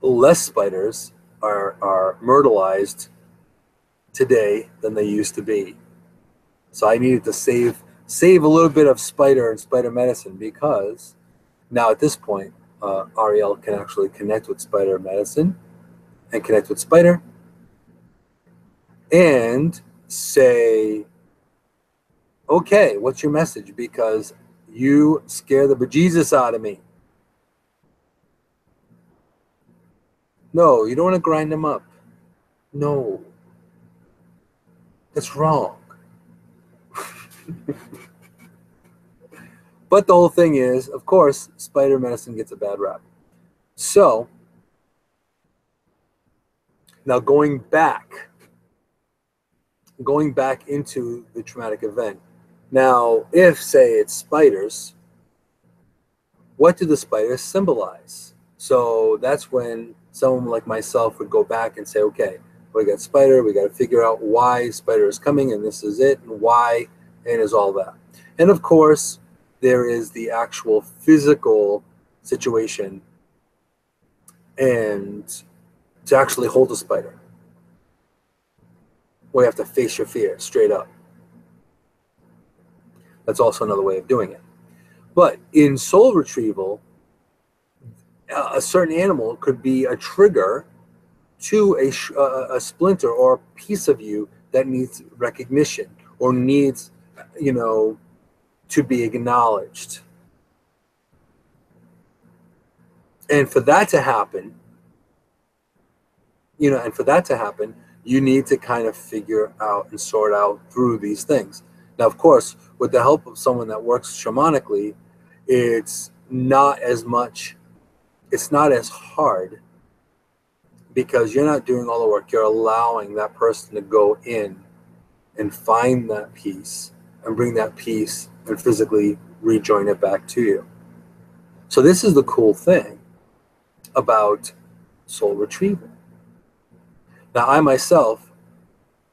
less spiders are myrtleized today than they used to be. So I needed to save a little bit of spider and spider medicine, because now at this point, Ariel can actually connect with spider medicine and connect with spider and say, okay, what's your message? Because you scare the bejesus out of me. No, you don't want to grind them up. No. That's wrong. But the whole thing is, of course, spider medicine gets a bad rap. So, now going back into the traumatic event. Now, if, say, it's spiders, what do the spiders symbolize? So that's when someone like myself would go back and say, okay, we got spider, we got to figure out why spider is coming, and this is it, and why, and is all that. And of course, there is the actual physical situation, and to actually hold a spider, well, you have to face your fear straight up. That's also another way of doing it. But in soul retrieval, a certain animal could be a trigger to a splinter or a piece of you that needs recognition or needs, to be acknowledged. And for that to happen, you need to kind of figure out and sort out through these things. Now, of course, with the help of someone that works shamanically, it's not as much it's not as hard because you're not doing all the work. You're allowing that person to go in and find that peace and bring that peace and physically rejoin it back to you. So this is the cool thing about soul retrieval. Now, I myself,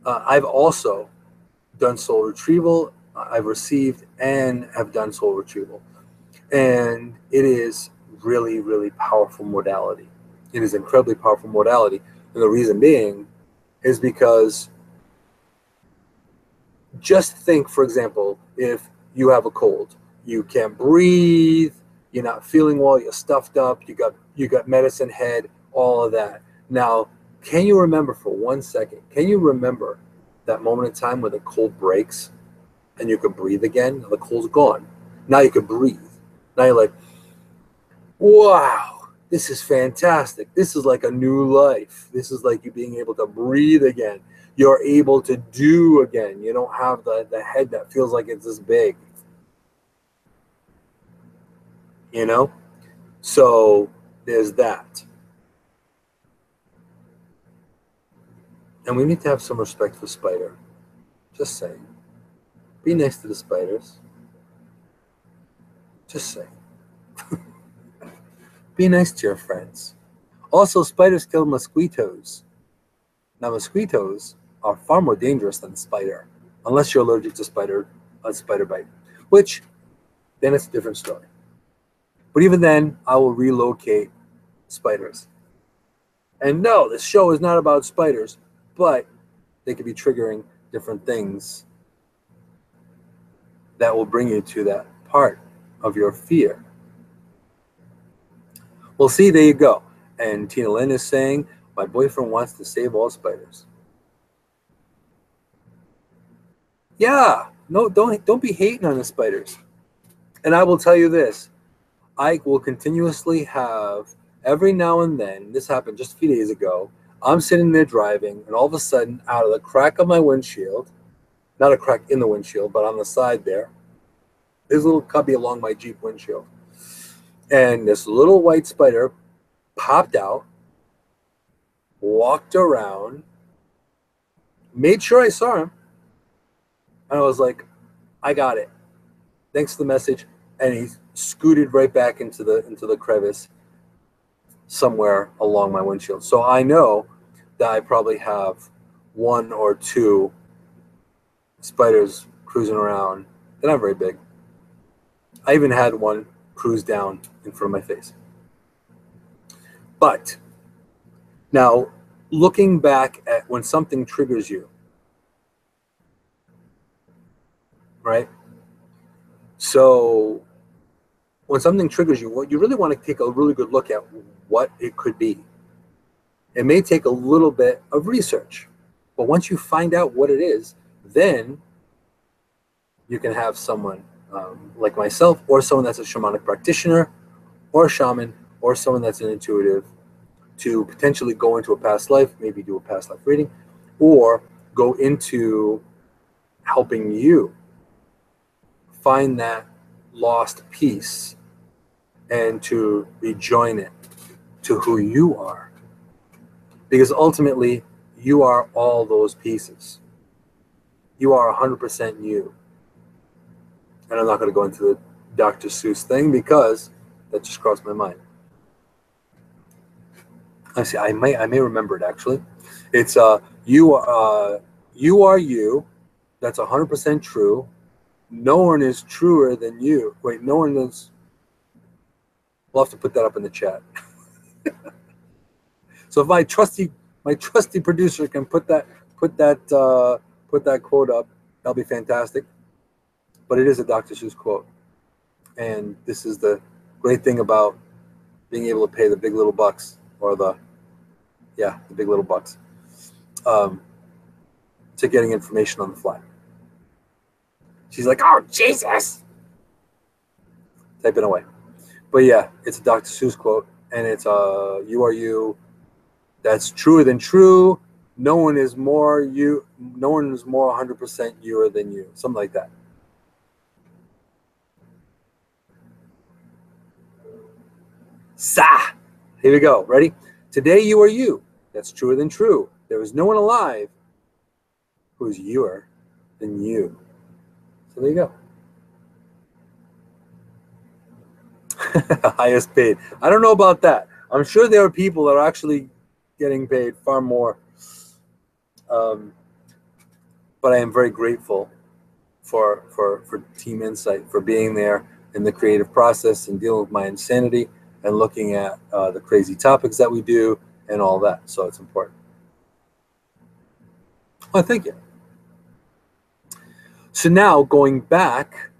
I've also done soul retrieval. I've received and have done soul retrieval. And it is really, really powerful modality. It is incredibly powerful modality. And the reason being is because just think, for example, if you have a cold, you can't breathe, you're not feeling well, you're stuffed up, you got medicine head, all of that. Now, can you remember for 1 second, can you remember that moment in time when the cold breaks and you can breathe again? The cold's gone. Now you can breathe. Now you're like, wow, this is fantastic. This is like a new life. This is like you being able to breathe again. You're able to do again. You don't have the head that feels like it's this big. You know? So there's that. And we need to have some respect for spider. Just saying. Be nice to the spiders. Just saying. Be nice to your friends. Also, spiders kill mosquitoes. Now, mosquitoes are far more dangerous than the spider, unless you're allergic to a spider bite, which then it's a different story. But even then, I will relocate spiders. And no, this show is not about spiders, but they could be triggering different things that will bring you to that part of your fear. Well, see, there you go. And Tina Lynn is saying, my boyfriend wants to save all spiders. Yeah, no, don't be hating on the spiders. And I will tell you this, I will continuously have, every now and then, this happened just a few days ago, I'm sitting there driving, and all of a sudden, out of the crack of my windshield, not a crack in the windshield, but on the side there's a little cubby along my Jeep windshield. And this little white spider popped out, walked around, made sure I saw him, and I was like, I got it. Thanks for the message. And he scooted right back into the crevice somewhere along my windshield. So I know that I probably have 1 or 2 spiders cruising around. They're not very big. I even had one cruise down in front of my face. But now, looking back at when something triggers you, right? So when something triggers you, what you really want to take a really good look at what it could be. It may take a little bit of research, but once you find out what it is, then you can have someone like myself, or someone that's a shamanic practitioner, or a shaman, or someone that's an intuitive, to potentially go into a past life, maybe do a past life reading, or go into helping you find that lost piece and to rejoin it to who you are. Because ultimately, you are all those pieces. You are 100% you. And I'm not going to go into the Dr. Seuss thing because that just crossed my mind. I see. I may remember it actually. It's you are you. That's 100% true. No one is truer than you. Wait, no one is. We'll have to put that up in the chat. So if my trusty producer can put that quote up, that'll be fantastic. But it is a Dr. Seuss quote, and this is the great thing about being able to pay the big little bucks, or the big little bucks, to getting information on the fly. She's like, oh Jesus, typing away. But yeah, it's a Dr. Seuss quote, and it's you are you. That's truer than true. No one is more you. No one is more 100% you than you. Something like that. Sa. Here we go. Ready? Today you are you. That's truer than true. There is no one alive who is youer than you. So there you go. Highest paid. I don't know about that. I'm sure there are people that are actually getting paid far more. But I am very grateful for Team Insight, for being there in the creative process and dealing with my insanity and looking at the crazy topics that we do and all that. So it's important. Oh, thank you. So now going back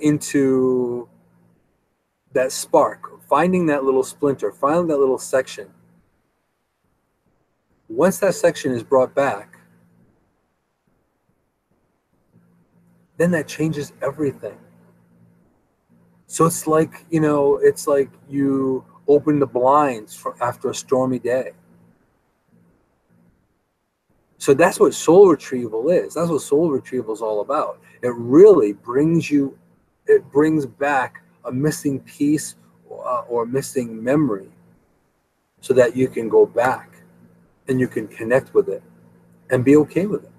into that spark, finding that little splinter, finding that little section. Once that section is brought back, then that changes everything. So it's like, you know, it's like you open the blinds after a stormy day. So that's what soul retrieval is. That's what soul retrieval is all about. It really brings back a missing piece or missing memory so that you can go back and you can connect with it and be okay with it.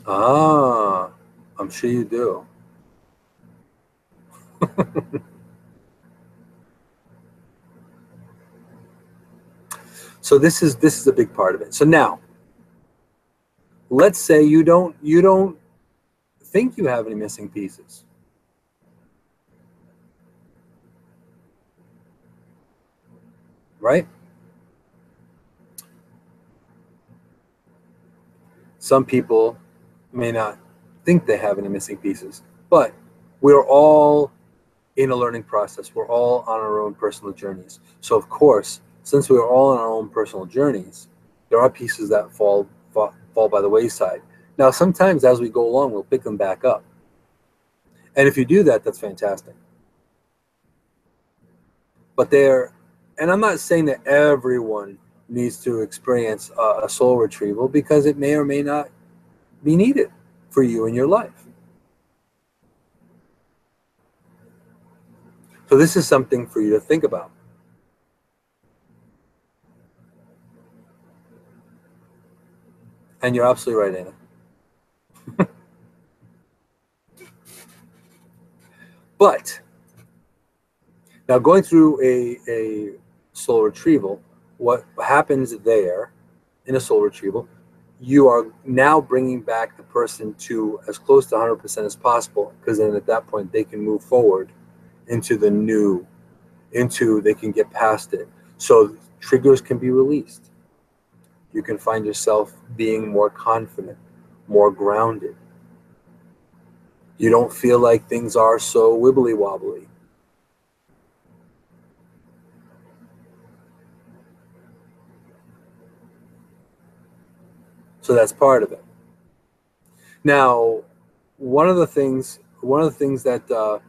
Ah, I'm sure you do. So this is a big part of it. So now, let's say you don't think you have any missing pieces. Right? Some people may not think they have any missing pieces, but we're all in a learning process. We're all on our own personal journeys. So of course, since we're all on our own personal journeys, there are pieces that fall by the wayside. Now, sometimes as we go along, we'll pick them back up. And if you do that, that's fantastic. But and I'm not saying that everyone needs to experience a soul retrieval, because it may or may not be needed for you in your life. So this is something for you to think about. And you're absolutely right, Anna. But now, going through a soul retrieval, what happens there in a soul retrieval, you are now bringing back the person to as close to 100% as possible, because then at that point they can move forward into the new, they can get past it. So triggers can be released. You can find yourself being more confident, more grounded. You don't feel like things are so wibbly wobbly. So that's part of it. Now, one of the things that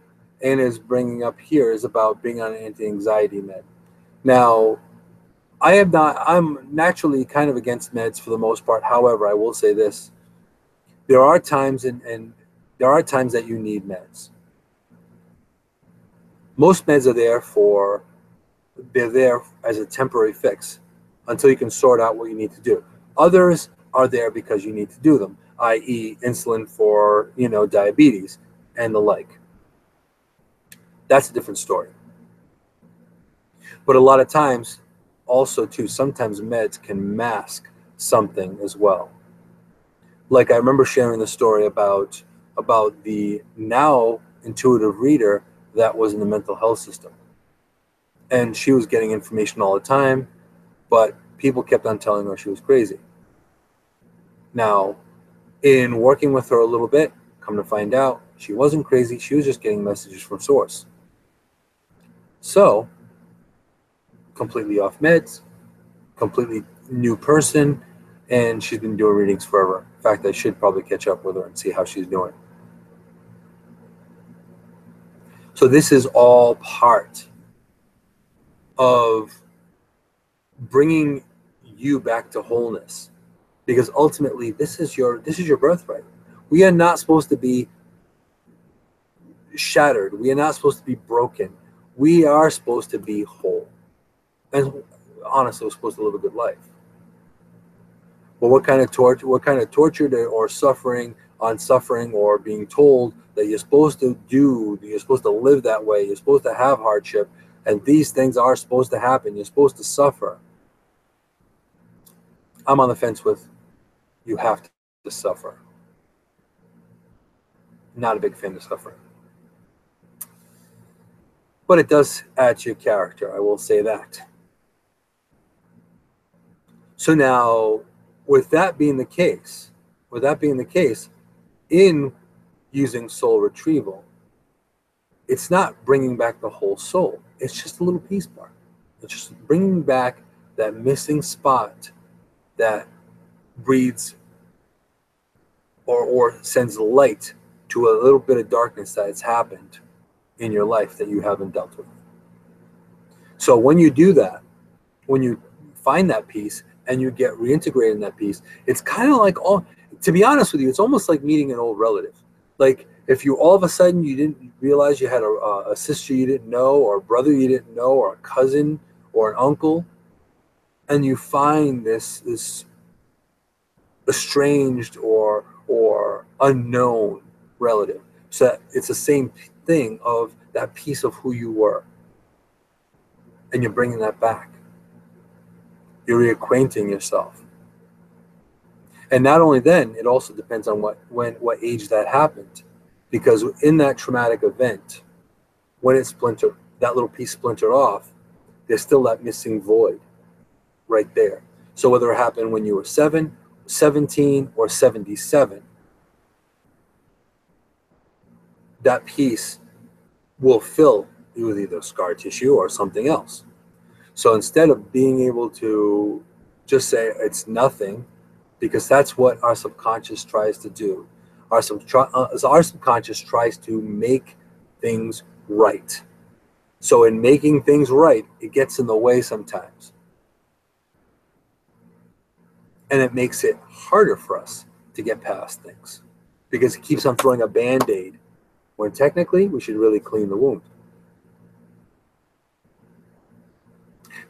Anna is bringing up here is about being on an anti-anxiety med. Now, I'm naturally kind of against meds for the most part. However, I will say this: there are times there are times that you need meds. Most meds are they're there as a temporary fix until you can sort out what you need to do. Others are there because you need to do them, i.e. insulin for, diabetes and the like. That's a different story. But a lot of times, also too, sometimes meds can mask something as well. Like I remember sharing the story about the now intuitive reader that was in the mental health system. And she was getting information all the time, but people kept on telling her she was crazy. Now, in working with her a little bit, come to find out, she wasn't crazy. She was just getting messages from source. So, completely off meds, completely new person, and she's been doing readings forever. In fact, I should probably catch up with her and see how she's doing. So this is all part of bringing you back to wholeness, because ultimately this is your birthright. We are not supposed to be shattered. We are not supposed to be broken. We are supposed to be whole. And honestly, we're supposed to live a good life. But what kind of torture or suffering on suffering, or being told that you're supposed to do, you're supposed to live that way, you're supposed to have hardship, and these things are supposed to happen, you're supposed to suffer. I'm on the fence with, you have to suffer. Not a big fan of suffering. But it does add to your character, I will say that. So now, with that being the case, in using soul retrieval, it's not bringing back the whole soul. It's just a little piece part. It's just bringing back that missing spot that breathes or sends light to a little bit of darkness that has happened in your life that you haven't dealt with. So when you do that, when you find that piece and you get reintegrated in that piece, it's kind of like, to be honest with you, it's almost like meeting an old relative. Like if you all of a sudden you didn't realize you had a sister you didn't know, or a brother you didn't know, or a cousin or an uncle, and you find this estranged or unknown relative. So it's the same thing of that piece of who you were, and you're bringing that back. You're reacquainting yourself. And not only then, it also depends on what age that happened, because in that traumatic event, when it splintered, that little piece splintered off, there's still that missing void right there. So whether it happened when you were 7, 17, or 77, that piece will fill with either scar tissue or something else. So instead of being able to just say it's nothing, because that's what our subconscious tries to do. Our subconscious tries to make things right. So in making things right, it gets in the way sometimes. And it makes it harder for us to get past things, because it keeps on throwing a Band-Aid when technically we should really clean the wound.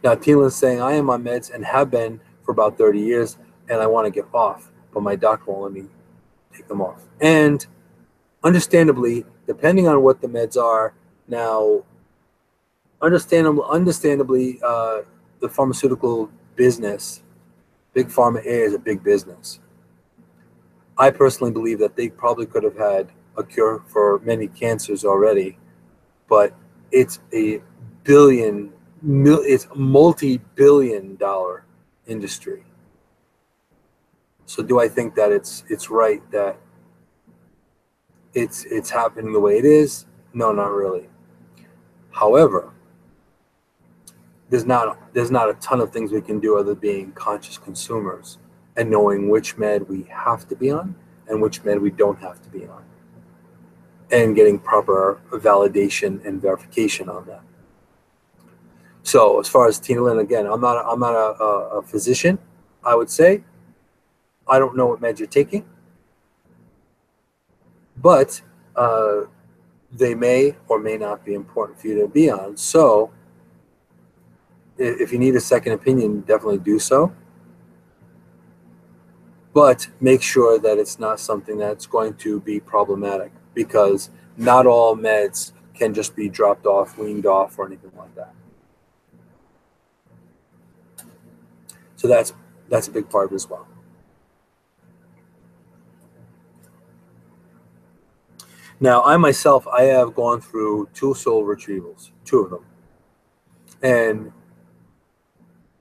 Now, Tina's saying, I am on meds and have been for about 30 years, and I want to get off, but my doctor won't let me take them off. And understandably, depending on what the meds are, now, understandably, the pharmaceutical business, Big Pharma is a big business. I personally believe that they probably could have had a cure for many cancers already, but it's a multi-billion-dollar industry. So do I think that it's right that it's happening the way it is? No, not really. However, there's not a ton of things we can do other than being conscious consumers and knowing which med we have to be on and which med we don't have to be on, and getting proper validation and verification on that. So as far as Tina Lynn, again, I'm not a physician. I would say I don't know what meds you're taking, but they may or may not be important for you to be on. So if you need a second opinion, definitely do so. But make sure that it's not something that's going to be problematic, because not all meds can just be dropped off, weaned off, or anything like that. So that's a big part of it as well. Now, I myself, I have gone through 2 soul retrievals, 2 of them. And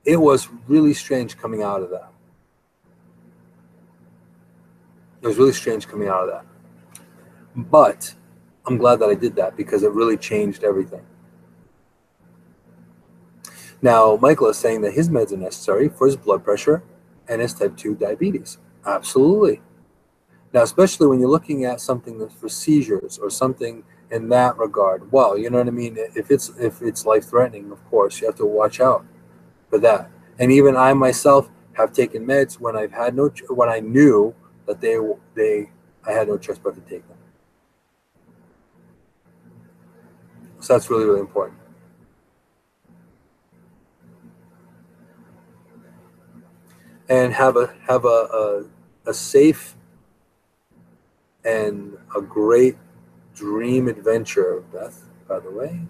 it was really strange coming out of that. It was really strange coming out of that. But I'm glad that I did that, because it really changed everything. Now, Michael is saying that his meds are necessary for his blood pressure and his type 2 diabetes. Absolutely. Now, especially when you're looking at something that's for seizures or something in that regard. Well, you know what I mean? If it's life-threatening, of course, you have to watch out for that. And even I myself have taken meds when when I knew that I had no choice but to take them. So that's really, really important. And have a safe and a great dream adventure, Beth, by the way.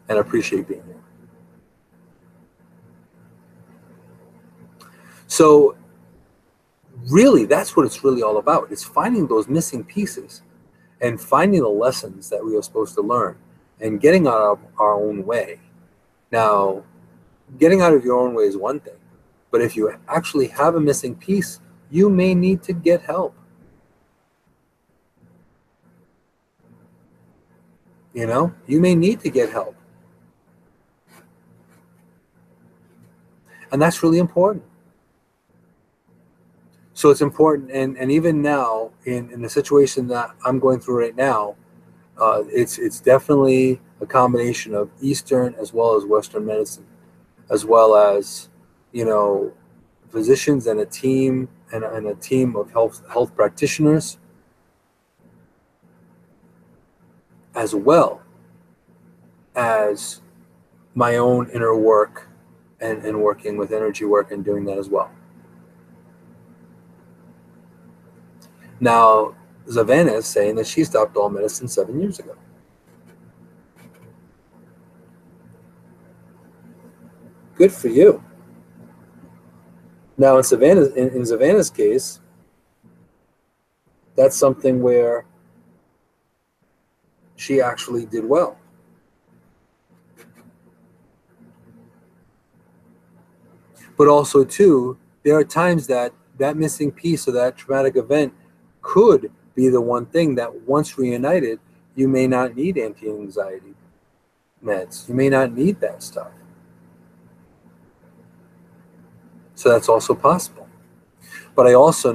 And appreciate being here. So really, that's what it's really all about. It's finding those missing pieces and finding the lessons that we are supposed to learn and getting out of our own way. Now, getting out of your own way is one thing, but if you actually have a missing piece, you may need to get help. You know, you may need to get help. And that's really important. So it's important, and even now, in the situation that I'm going through right now, it's definitely a combination of Eastern as well as Western medicine, as well as, you know, physicians and a team and a team of health practitioners, as well as my own inner work and working with energy work and doing that as well. Now, Savannah is saying that she stopped all medicine 7 years ago. Good for you. Now, in Savannah's case, that's something where she actually did well. But also, too, there are times that missing piece or that traumatic event could be the one thing that once reunited, you may not need anti-anxiety meds. You may not need that stuff. So that's also possible. But I also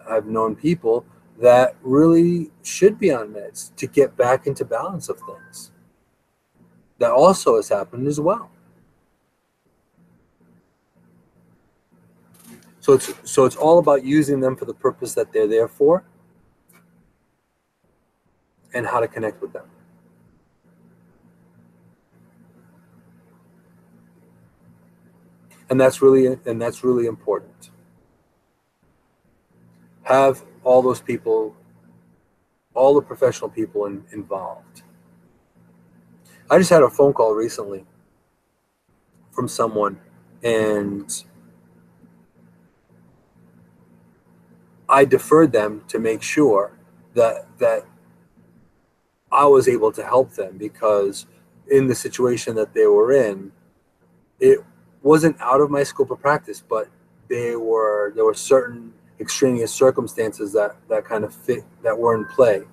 have known people that really should be on meds to get back into balance of things. That also has happened as well. So it's all about using them for the purpose that they're there for and how to connect with them. And that's really important. Have all those people, all the professional people involved. I just had a phone call recently from someone, and I deferred them to make sure that I was able to help them, because in the situation that they were in, it wasn't out of my scope of practice, but there were certain extraneous circumstances that kind of fit, that were in play.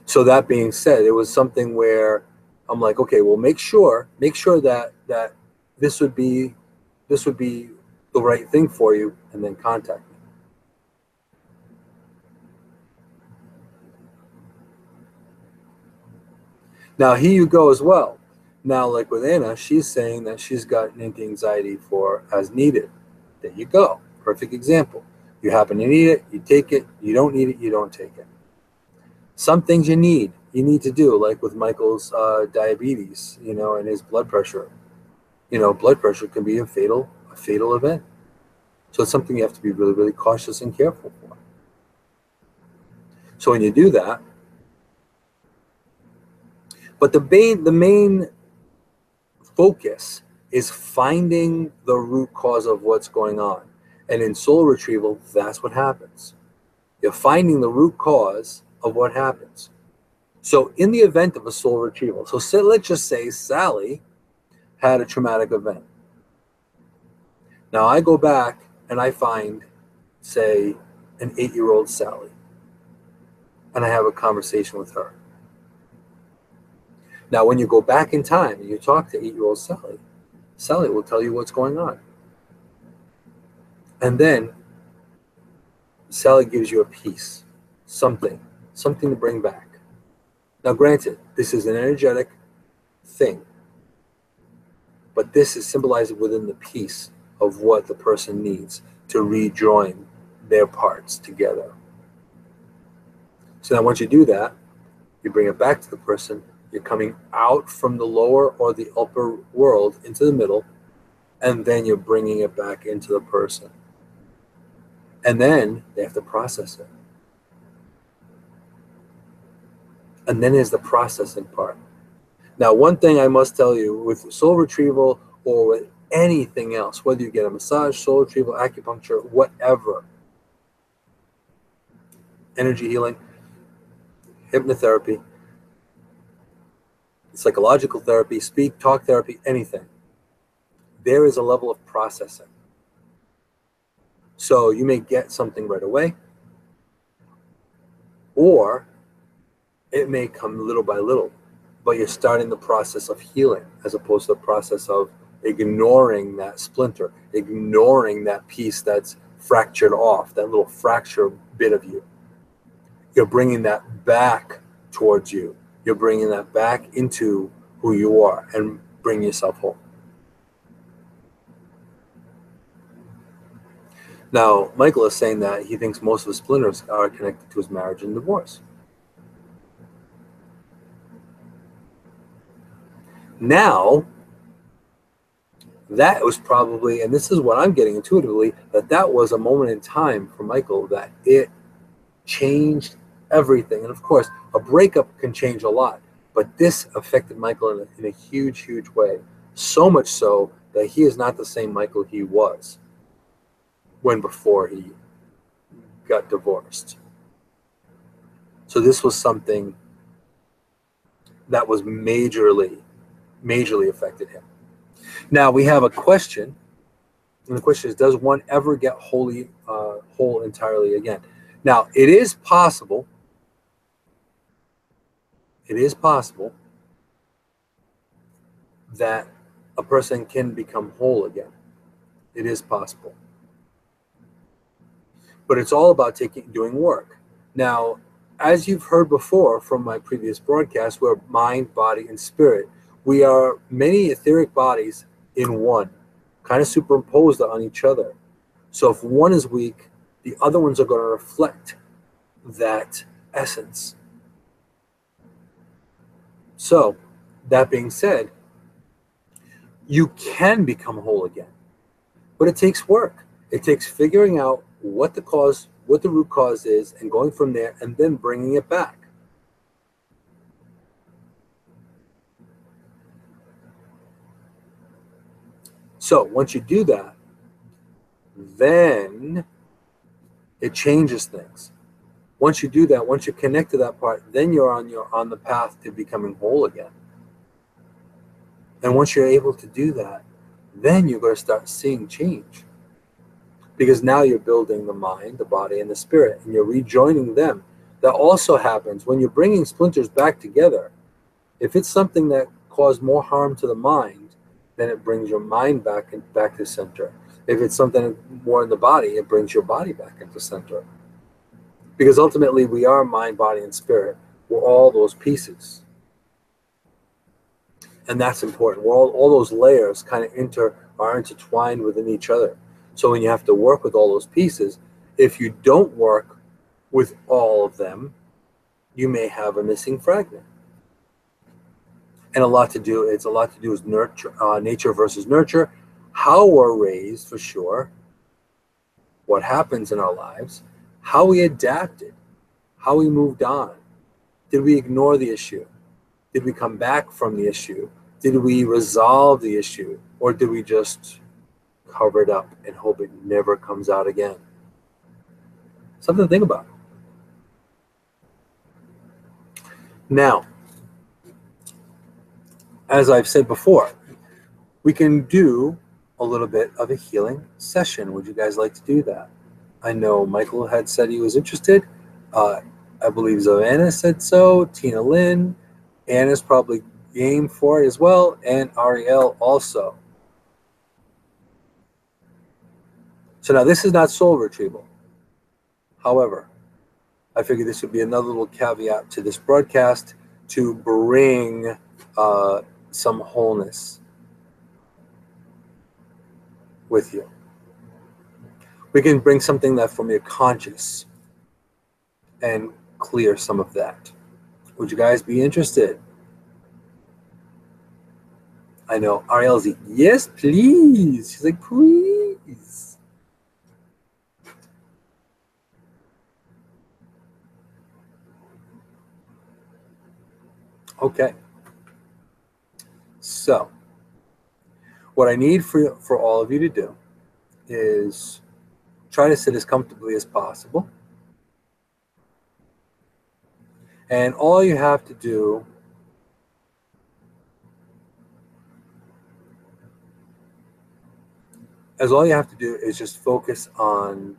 So that being said, it was something where I'm like, okay, well, make sure that this would be the right thing for you, and then contact me. Now, here you go as well. Now, like with Anna, she's saying that she's got an anti-anxiety for as needed. There you go. Perfect example. You happen to need it, you take it. You don't need it, you don't take it. Some things you need to do, like with Michael's diabetes, you know, and his blood pressure. You know, blood pressure can be a fatal event. So it's something you have to be really, really cautious and careful for. So when you do that, but the main focus is finding the root cause of what's going on. And in soul retrieval, that's what happens. You're finding the root cause of what happens. So in the event of a soul retrieval, so let's just say Sally had a traumatic event. Now I go back and I find, say, an 8-year-old Sally, and I have a conversation with her. Now, when you go back in time and you talk to 8-year-old Sally, Sally will tell you what's going on. And then Sally gives you a piece, something to bring back. Now, granted, this is an energetic thing, but this is symbolized within the piece of what the person needs to rejoin their parts together. So now once you do that, you bring it back to the person. You're coming out from the lower or the upper world into the middle, and then you're bringing it back into the person. And then they have to process it. And then is the processing part. Now, one thing I must tell you, with soul retrieval or with anything else, whether you get a massage, soul retrieval, acupuncture, whatever, energy healing, hypnotherapy, psychological therapy, talk therapy, anything, there is a level of processing. So you may get something right away, or it may come little by little, but you're starting the process of healing as opposed to the process of ignoring that splinter, ignoring that piece that's fractured off, that little fracture bit of you. You're bringing that back towards you. You're bringing that back into who you are and bring yourself home. Now, Michael is saying that he thinks most of his splinters are connected to his marriage and divorce. Now, that was probably, and this is what I'm getting intuitively, that was a moment in time for Michael that it changed everything. And of course, a breakup can change a lot, but this affected Michael in a huge, huge way. So much so that he is not the same Michael he was before he got divorced. So this was something that was majorly affected him. Now we have a question, and the question is, does one ever get whole entirely again? Now, it is possible that a person can become whole again. It is possible. But it's all about doing work. Now, as you've heard before from my previous broadcast, we're mind, body, and spirit. We are many etheric bodies in one, kind of superimposed on each other. So if one is weak, the other ones are going to reflect that essence. So, that being said, you can become whole again, but it takes work. It takes figuring out what the root cause is, and going from there, and then bringing it back. So once you do that, then it changes things. Once you do that, once you connect to that part, then you're on the path to becoming whole again. And once you're able to do that, then you're going to start seeing change. Because now you're building the mind, the body, and the spirit, and you're rejoining them. That also happens when you're bringing splinters back together. If it's something that caused more harm to the mind, then it brings your mind back to center. If it's something more in the body, it brings your body back into center. Because ultimately, we are mind, body, and spirit. We're all those pieces. And that's important. We're all those layers kind of are intertwined within each other. So when you have to work with all those pieces, if you don't work with all of them, you may have a missing fragment. And it's a lot to do with nature versus nurture, how we're raised for sure, what happens in our lives, how we adapted, how we moved on. Did we ignore the issue? Did we come back from the issue? Did we resolve the issue? Or did we just cover it up and hope it never comes out again? Something to think about. Now, as I've said before, we can do a little bit of a healing session. Would you guys like to do that? I know Michael had said he was interested. I believe Savannah said so. Tina Lynn. Anna's probably game for it as well. And Ariel also. So now this is not soul retrieval. However, I figured this would be another little caveat to this broadcast to bring some wholeness with you. We can bring something that from your conscious and clear some of that. Would you guys be interested? I know Ariel's like, yes, please. She's like, please. Okay. So, what I need for all of you to do is try to sit as comfortably as possible. And all you have to do is just focus on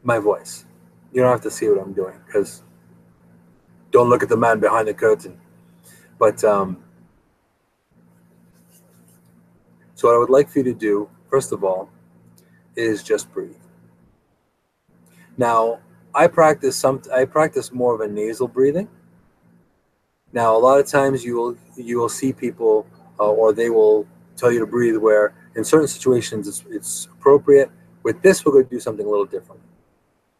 my voice. You don't have to see what I'm doing, because don't look at the man behind the curtain. But so what I would like for you to do, first of all, is just breathe. Now, I practice more of a nasal breathing. Now, a lot of times you will see people, or they will tell you to breathe where in certain situations it's appropriate. With this, we're going to do something a little different.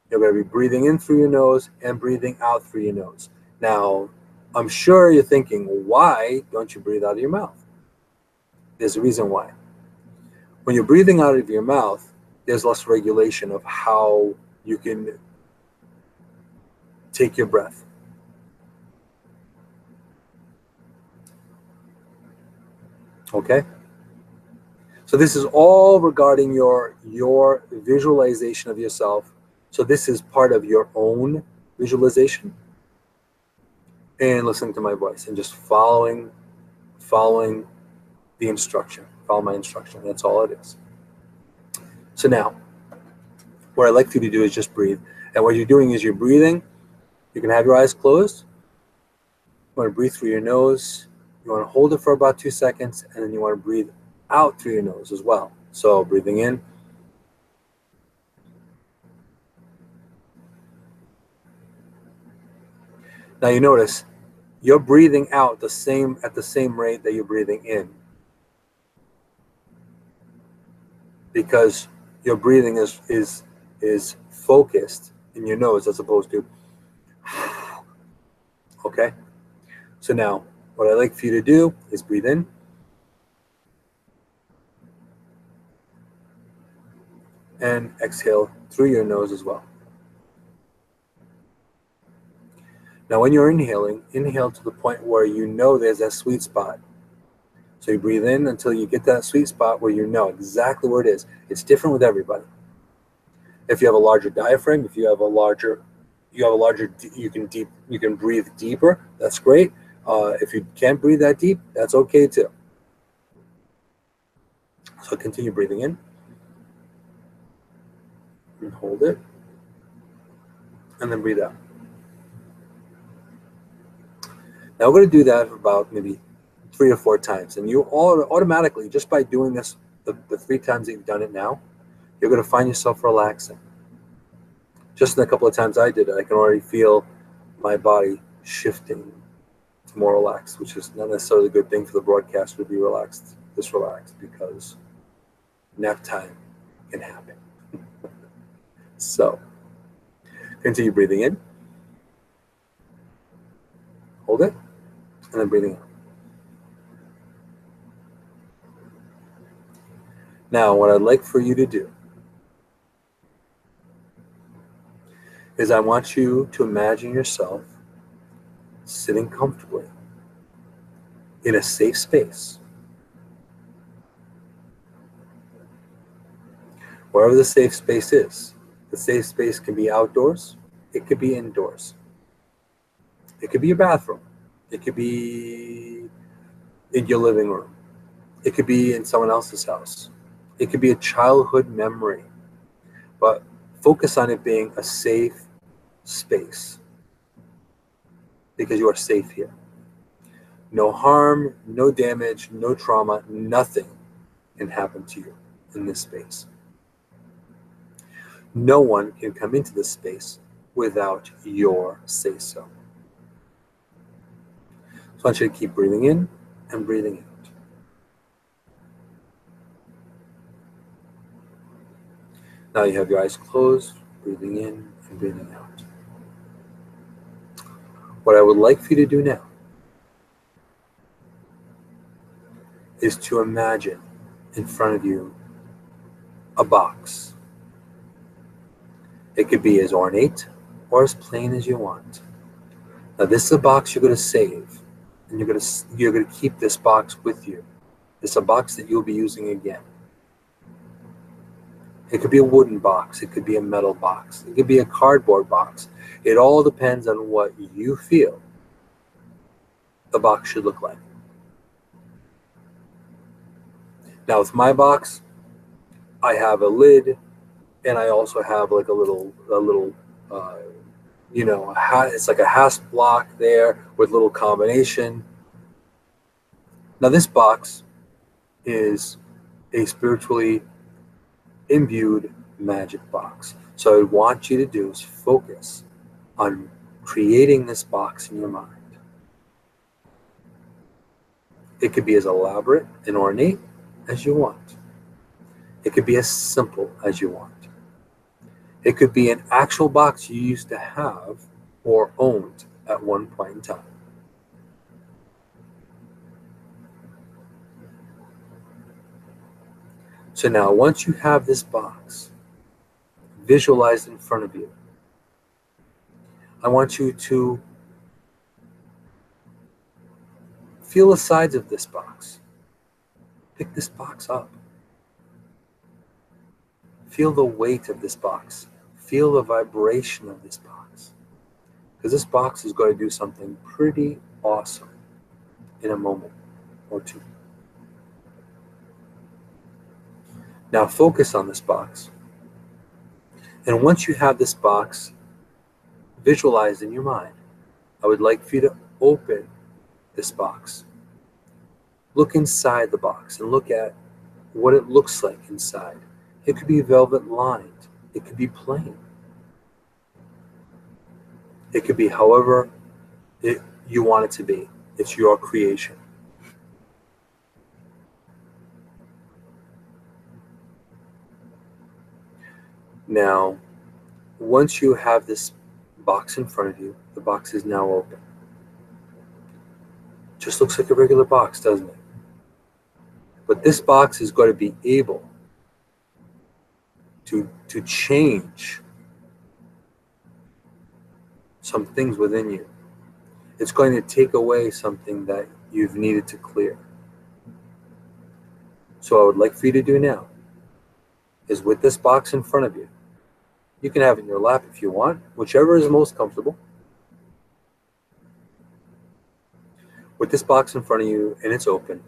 You're going to be breathing in through your nose and breathing out through your nose. Now, I'm sure you're thinking, why don't you breathe out of your mouth? There's a reason why. When you're breathing out of your mouth, there's less regulation of how you can take your breath. Okay? So this is all regarding your visualization of yourself. So this is part of your own visualization. And listening to my voice and just following the instruction. Follow my instruction. That's all it is. So now, what I'd like for you to do is just breathe. And what you're doing is you're breathing. You can have your eyes closed. You want to breathe through your nose. You want to hold it for about 2 seconds, and then you want to breathe out through your nose as well. So breathing in. Now you notice you're breathing out at the same rate that you're breathing in, because your breathing is focused in your nose as opposed to okay. So now what I'd like for you to do is breathe in and exhale through your nose as well. Now when you're inhaling, inhale to the point where you know there's that sweet spot. So you breathe in until you get that sweet spot where you know exactly where it is. It's different with everybody. If you have a larger diaphragm, if you have a larger, you can breathe deeper. That's great. If you can't breathe that deep, that's okay too. So continue breathing in and hold it, and then breathe out. Now we're going to do that for about maybe 3 or 4 times, and you all automatically, just by doing this the 3 times that you've done it now, you're going to find yourself relaxing. Just in a couple of times I did it, I can already feel my body shifting to more relaxed, which is not necessarily a good thing for the broadcaster to be this relaxed, because nap time can happen. So continue breathing in, hold it, and then breathing out. Now, what I'd like for you to do is I want you to imagine yourself sitting comfortably in a safe space. Wherever the safe space is. The safe space can be outdoors. It could be indoors. It could be your bathroom. It could be in your living room. It could be in someone else's house. It could be a childhood memory. But focus on it being a safe space, because you are safe here. No harm, no damage, no trauma, nothing can happen to you in this space. No one can come into this space without your say-so. So I want you to keep breathing in and breathing out. Now you have your eyes closed, breathing in and breathing out. What I would like for you to do now is to imagine in front of you a box. It could be as ornate or as plain as you want. Now this is a box you're going to save, and you're going to keep this box with you. It's a box that you'll be using again. It could be a wooden box, it could be a metal box, it could be a cardboard box. It all depends on what you feel the box should look like. Now with my box, I have a lid, and I also have like a little it's like a hasp block there with little combination. Now this box is a spiritually imbued magic box. So I want you to do is focus on creating this box in your mind. It could be as elaborate and ornate as you want. It could be as simple as you want. It could be an actual box you used to have or owned at one point in time. So now, once you have this box visualized in front of you, I want you to feel the sides of this box. Pick this box up. Feel the weight of this box. Feel the vibration of this box. Because this box is going to do something pretty awesome in a moment or two. Now focus on this box. And once you have this box visualized in your mind, I would like for you to open this box. Look inside the box and look at what it looks like inside. It could be velvet lined. It could be plain. It could be however you want it to be. It's your creation. Now, once you have this box in front of you, the box is now open. Just looks like a regular box, doesn't it? But this box is going to be able to change some things within you. It's going to take away something that you've needed to clear. So what I would like for you to do now is, with this box in front of you, you can have it in your lap if you want, whichever is most comfortable. With this box in front of you and it's open,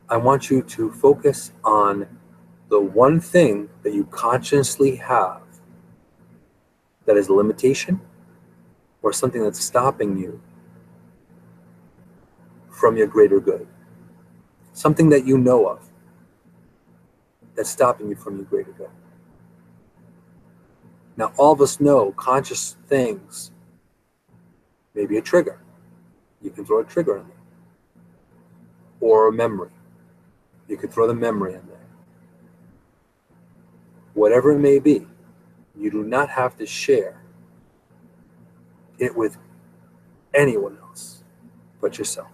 I want you to focus on the one thing that you consciously have that is a limitation or something that's stopping you from your greater good. Something that you know of that's stopping you from your greater good. Now, all of us know conscious things may be a trigger. You can throw a trigger in there. Or a memory. You could throw the memory in there. Whatever it may be, you do not have to share it with anyone else but yourself.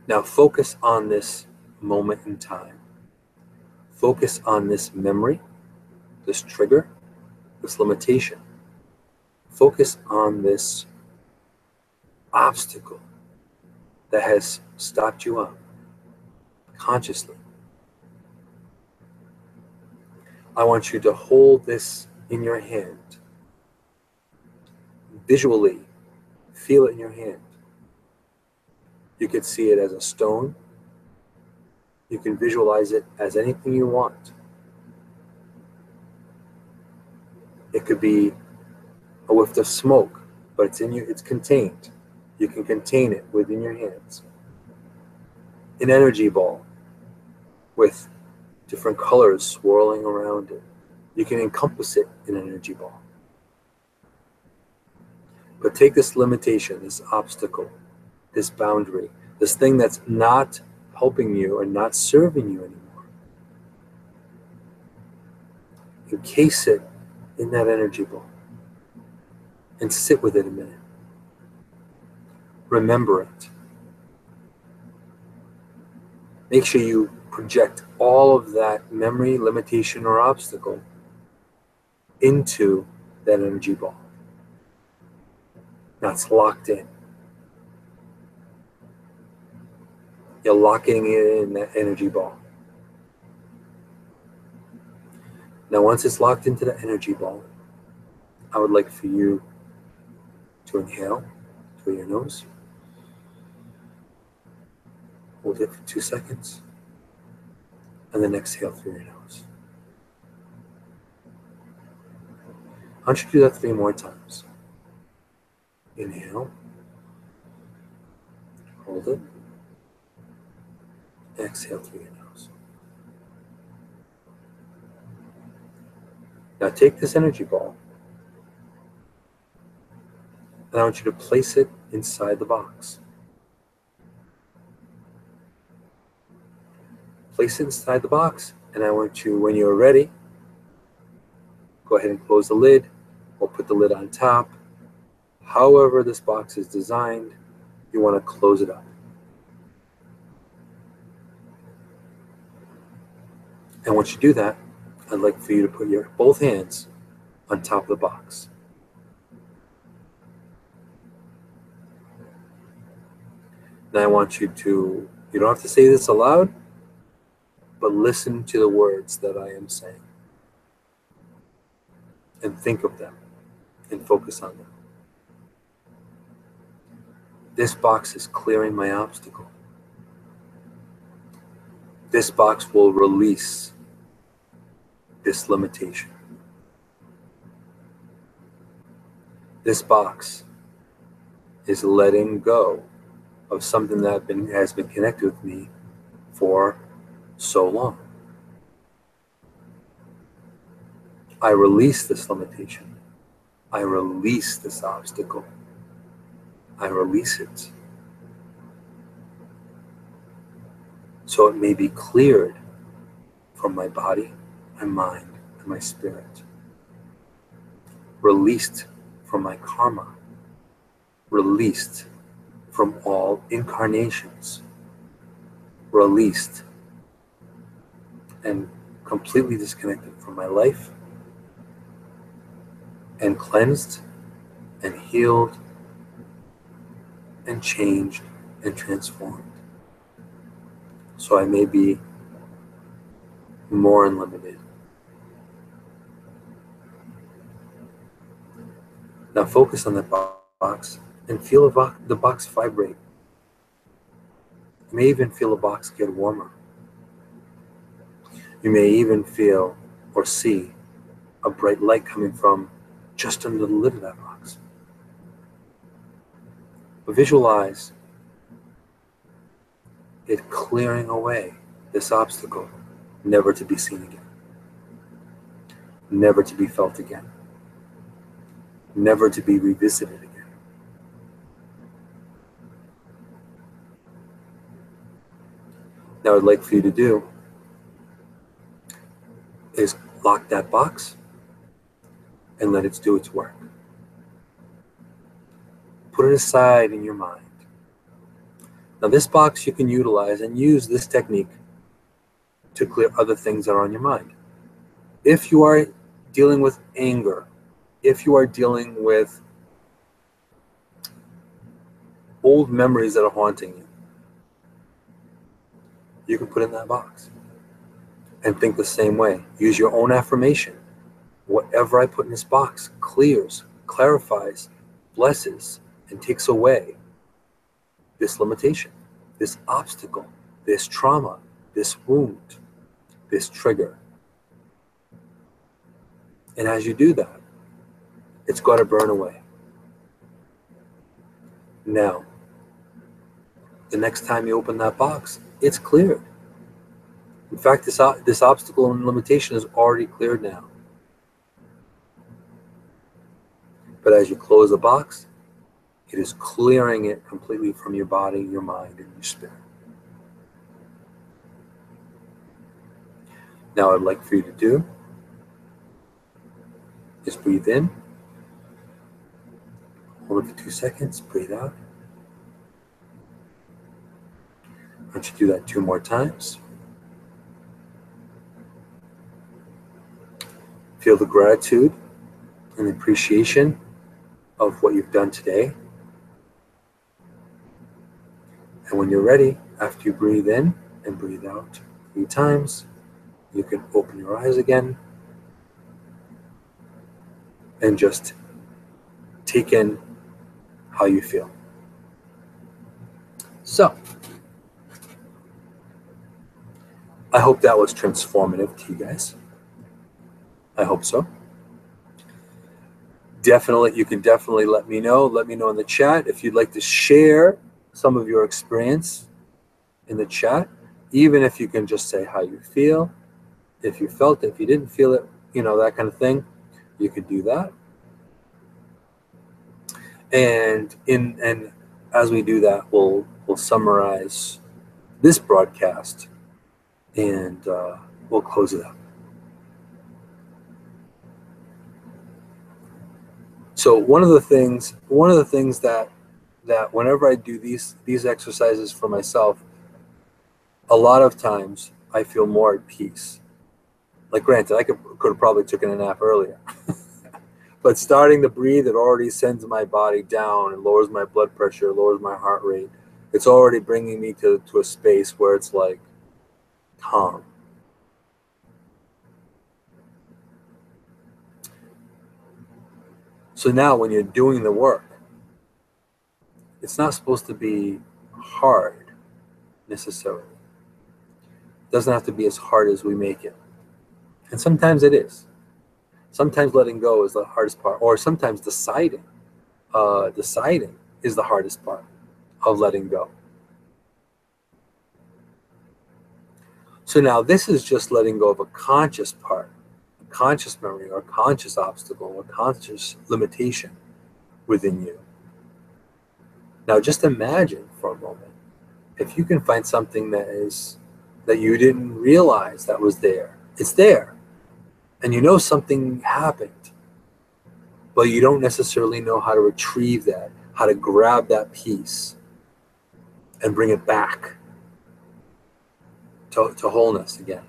Now focus on this moment in time. Focus on this memory, this trigger, this limitation. Focus on this obstacle that has stopped you up consciously. I want you to hold this in your hand. Visually, feel it in your hand. You could see it as a stone. You can visualize it as anything you want. It could be a whiff of smoke, but it's contained. You can contain it within your hands. An energy ball with different colors swirling around it. You can encompass it in an energy ball. But take this limitation, this obstacle, this boundary, this thing that's not helping you and not serving you anymore. Encase it in that energy ball and sit with it a minute. Remember it. Make sure you project all of that memory, limitation, or obstacle into that energy ball. That's locked in. You're locking it in that energy ball. Now, once it's locked into the energy ball, I would like for you to inhale through your nose. Hold it for 2 seconds. And then exhale through your nose. I want you to do that 3 more times. Inhale. Hold it. Exhale through your nose. Now take this energy ball, and I want you to place it inside the box. Place it inside the box, and I want you, when you're ready, go ahead and close the lid, or put the lid on top. However this box is designed, you want to close it up. And once you do that, I'd like for you to put your both hands on top of the box. Now I want you to, you don't have to say this aloud, but listen to the words that I am saying. And think of them and focus on them. This box is clearing my obstacle. This box will release this limitation. This box is letting go of something that has been connected with me for so long. I release this limitation. I release this obstacle. I release it. So it may be cleared from my body, my mind, and my spirit. Released from my karma. Released from all incarnations. Released and completely disconnected from my life, and cleansed and healed and changed and transformed. So I may be more unlimited. Now focus on that box and feel the box vibrate. You may even feel the box get warmer. You may even feel or see a bright light coming from just under the lid of that box. But visualize it clearing away this obstacle, never to be seen again, never to be felt again, never to be revisited again. Now, what I'd like for you to do is lock that box and let it do its work. Put it aside in your mind. Now, this box you can utilize and use this technique to clear other things that are on your mind. If you are dealing with anger, if you are dealing with old memories that are haunting you, you can put it in that box and think the same way. Use your own affirmation. Whatever I put in this box clears, clarifies, blesses, and takes away this limitation, this obstacle, this trauma, this wound, this trigger. And as you do that, it's got to burn away. Now, the next time you open that box, it's cleared. In fact, this obstacle and limitation is already cleared now. But as you close the box, it is clearing it completely from your body, your mind, and your spirit. Now, what I'd like for you to do Just breathe in. Hold it for 2 seconds. Breathe out. Why don't you do that 2 more times? Feel the gratitude and appreciation of what you've done today. And when you're ready, after you breathe in and breathe out 3 times, you can open your eyes again and just take in how you feel. So, I hope that was transformative to you guys. I hope so. You can definitely let me know. Let me know in the chat if you'd like to share some of your experience in the chat, even if you can just say how you feel, if you felt it, if you didn't feel it, that kind of thing. You could do that. And as we do that, we'll summarize this broadcast and we'll close it up. So one of the things that whenever I do these exercises for myself, a lot of times I feel more at peace. Like, granted, I could have probably taken a nap earlier. But starting to breathe, it already sends my body down. It lowers my blood pressure, lowers my heart rate. It's already bringing me to a space where it's like calm. So now when you're doing the work, it's not supposed to be hard necessarily. It doesn't have to be as hard as we make it. And sometimes it is. Sometimes letting go is the hardest part, or sometimes deciding is the hardest part of letting go. So now this is just letting go of a conscious part, a conscious memory, or a conscious obstacle, or conscious limitation within you. Now just imagine for a moment, if you can find something that you didn't realize that was there. It's there. And you know something happened, but you don't necessarily know how to retrieve that, how to grab that piece and bring it back to wholeness again.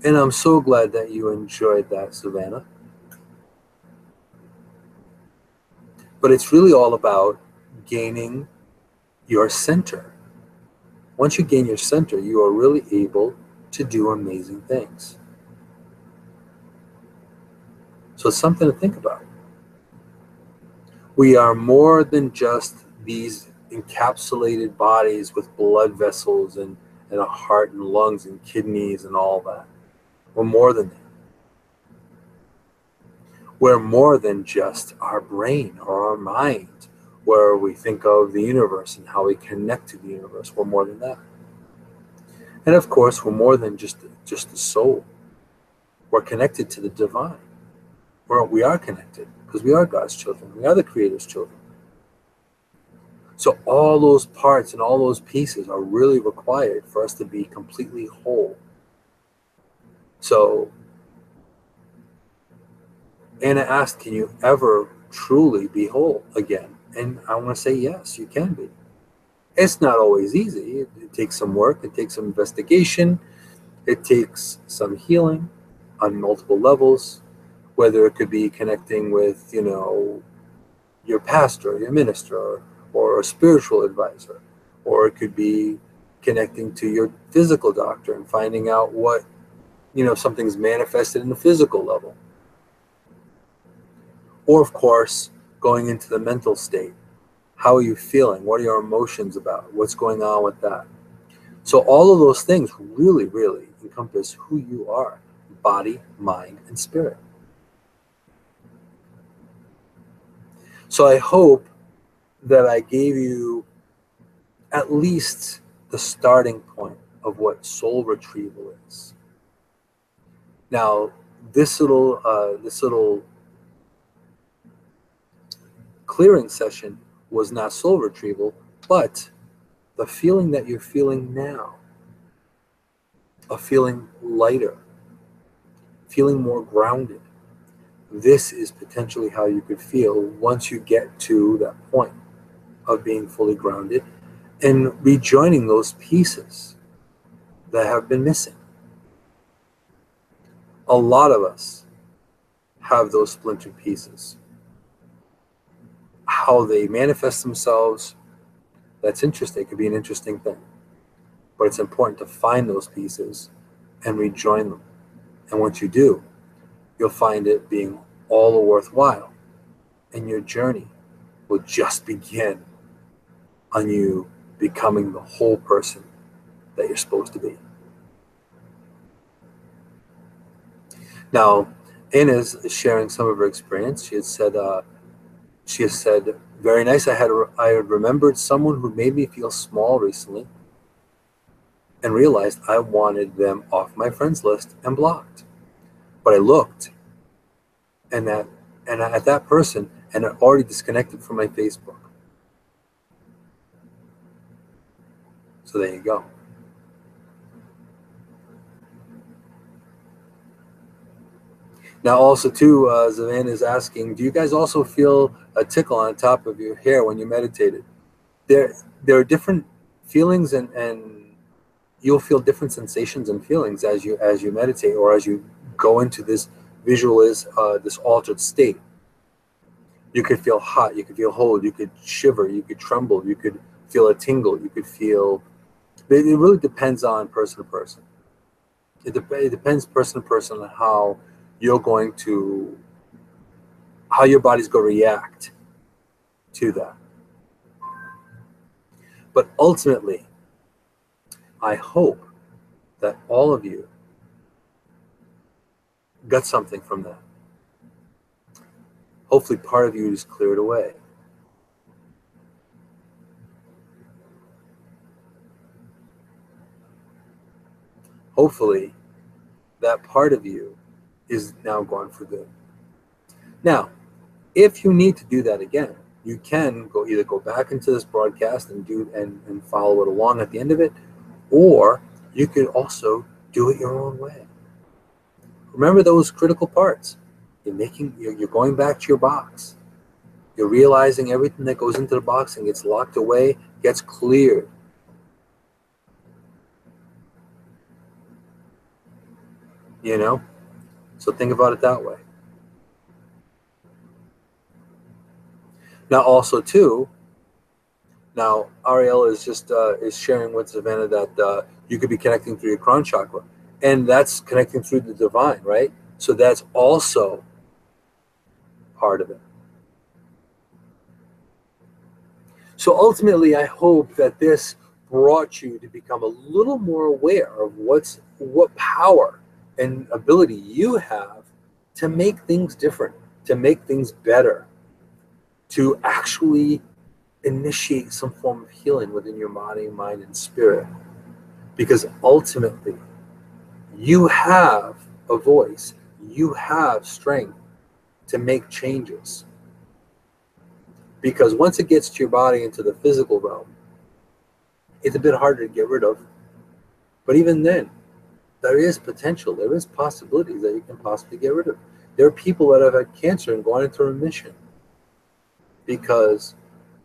And I'm so glad that you enjoyed that, Savannah. But it's really all about gaining your center. Once you gain your center, you are really able to do amazing things. So it's something to think about. We are more than just these encapsulated bodies with blood vessels and a heart and lungs and kidneys and all that. We're more than that. We're more than just our brain or our mind, where we think of the universe and how we connect to the universe. We're more than that. And of course, we're more than just the soul. We're connected to the divine. We are connected because we are God's children. We are the Creator's children. So all those parts and all those pieces are really required for us to be completely whole. So Anna asked, can you ever truly be whole again? And I want to say, yes, you can be. It's not always easy. It takes some work. It takes some investigation. It takes some healing on multiple levels, whether it could be connecting with, your pastor, your minister, or a spiritual advisor, or it could be connecting to your physical doctor and finding out what, something's manifested in the physical level. Or, of course, going into the mental state. How are you feeling? What are your emotions about? What's going on with that? So all of those things really, really encompass who you are, body, mind, and spirit. So I hope that I gave you at least the starting point of what soul retrieval is. Now, this little clearing session was not soul retrieval, but the feeling that you're feeling now, of feeling lighter, feeling more grounded, this is potentially how you could feel once you get to that point of being fully grounded and rejoining those pieces that have been missing. A lot of us have those splintered pieces. How they manifest themselves, that's interesting. It could be an interesting thing. But it's important to find those pieces and rejoin them. And once you do, you'll find it being all worthwhile. And your journey will just begin on you becoming the whole person that you're supposed to be. Now, Anna's sharing some of her experience. She has said, very nice. I had remembered someone who made me feel small recently and realized I wanted them off my friends list and blocked. But I looked and at that person and had already disconnected from my Facebook. So there you go. Now also too, Zavan is asking, do you guys also feel a tickle on the top of your hair when you meditated? There are different feelings and you'll feel different sensations and feelings as you meditate or as you go into this this altered state. You could feel hot, you could feel cold, you could shiver, you could tremble, you could feel a tingle, you could feel, it really depends on person to person. It depends person to person on how your body's going to react to that. But ultimately, I hope that all of you got something from that. Hopefully part of you is cleared away. Hopefully that part of you is now gone for good. Now, if you need to do that again, you can either go back into this broadcast and follow it along at the end of it, or you could also do it your own way. Remember those critical parts. You're going back to your box. You're realizing everything that goes into the box and gets locked away gets cleared. You know? So think about it that way. Now also too, now Ariel is just is sharing with Savannah that you could be connecting through your crown chakra. And that's connecting through the divine, right? So that's also part of it. So ultimately, I hope that this brought you to become a little more aware of what power and ability you have to make things different, to make things better, to actually initiate some form of healing within your body, mind, and spirit. Because ultimately, you have a voice, you have strength to make changes. Because once it gets to your body into the physical realm, it's a bit harder to get rid of. But even then, there is potential, there is possibilities that you can possibly get rid of. There are people that have had cancer and gone into remission because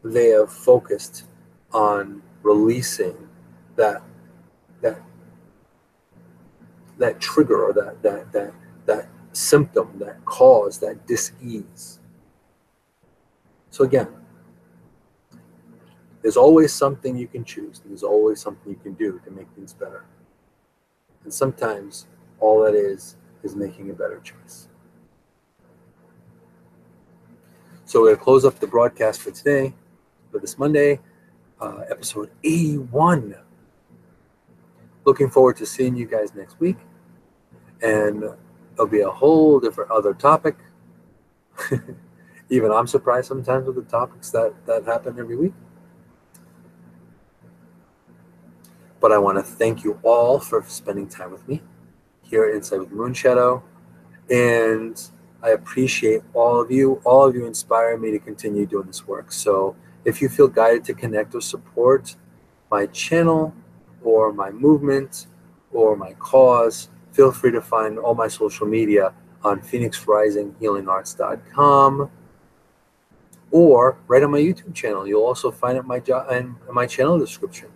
they have focused on releasing that trigger or that symptom, that cause, that dis-ease. So again, there's always something you can choose. There's always something you can do to make things better. And sometimes all that is making a better choice. So we're going to close up the broadcast for today, for this Monday, episode 81. Looking forward to seeing you guys next week. And there'll be a whole different other topic. Even I'm surprised sometimes with the topics that happen every week. But I want to thank you all for spending time with me here inside with Moonshadow. And I appreciate all of you. All of you inspire me to continue doing this work. So if you feel guided to connect or support my channel or my movement or my cause, feel free to find all my social media on phoenixrisinghealingarts.com, or right on my YouTube channel. You'll also find it in my channel description.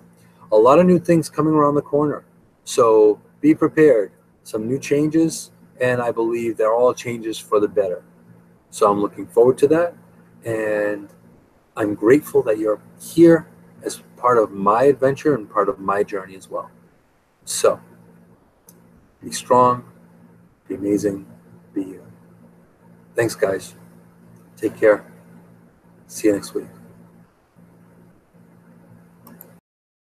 A lot of new things coming around the corner. So be prepared. Some new changes, and I believe they're all changes for the better. So I'm looking forward to that, and I'm grateful that you're here as part of my adventure and part of my journey as well. So be strong, be amazing, be you. Thanks, guys. Take care. See you next week.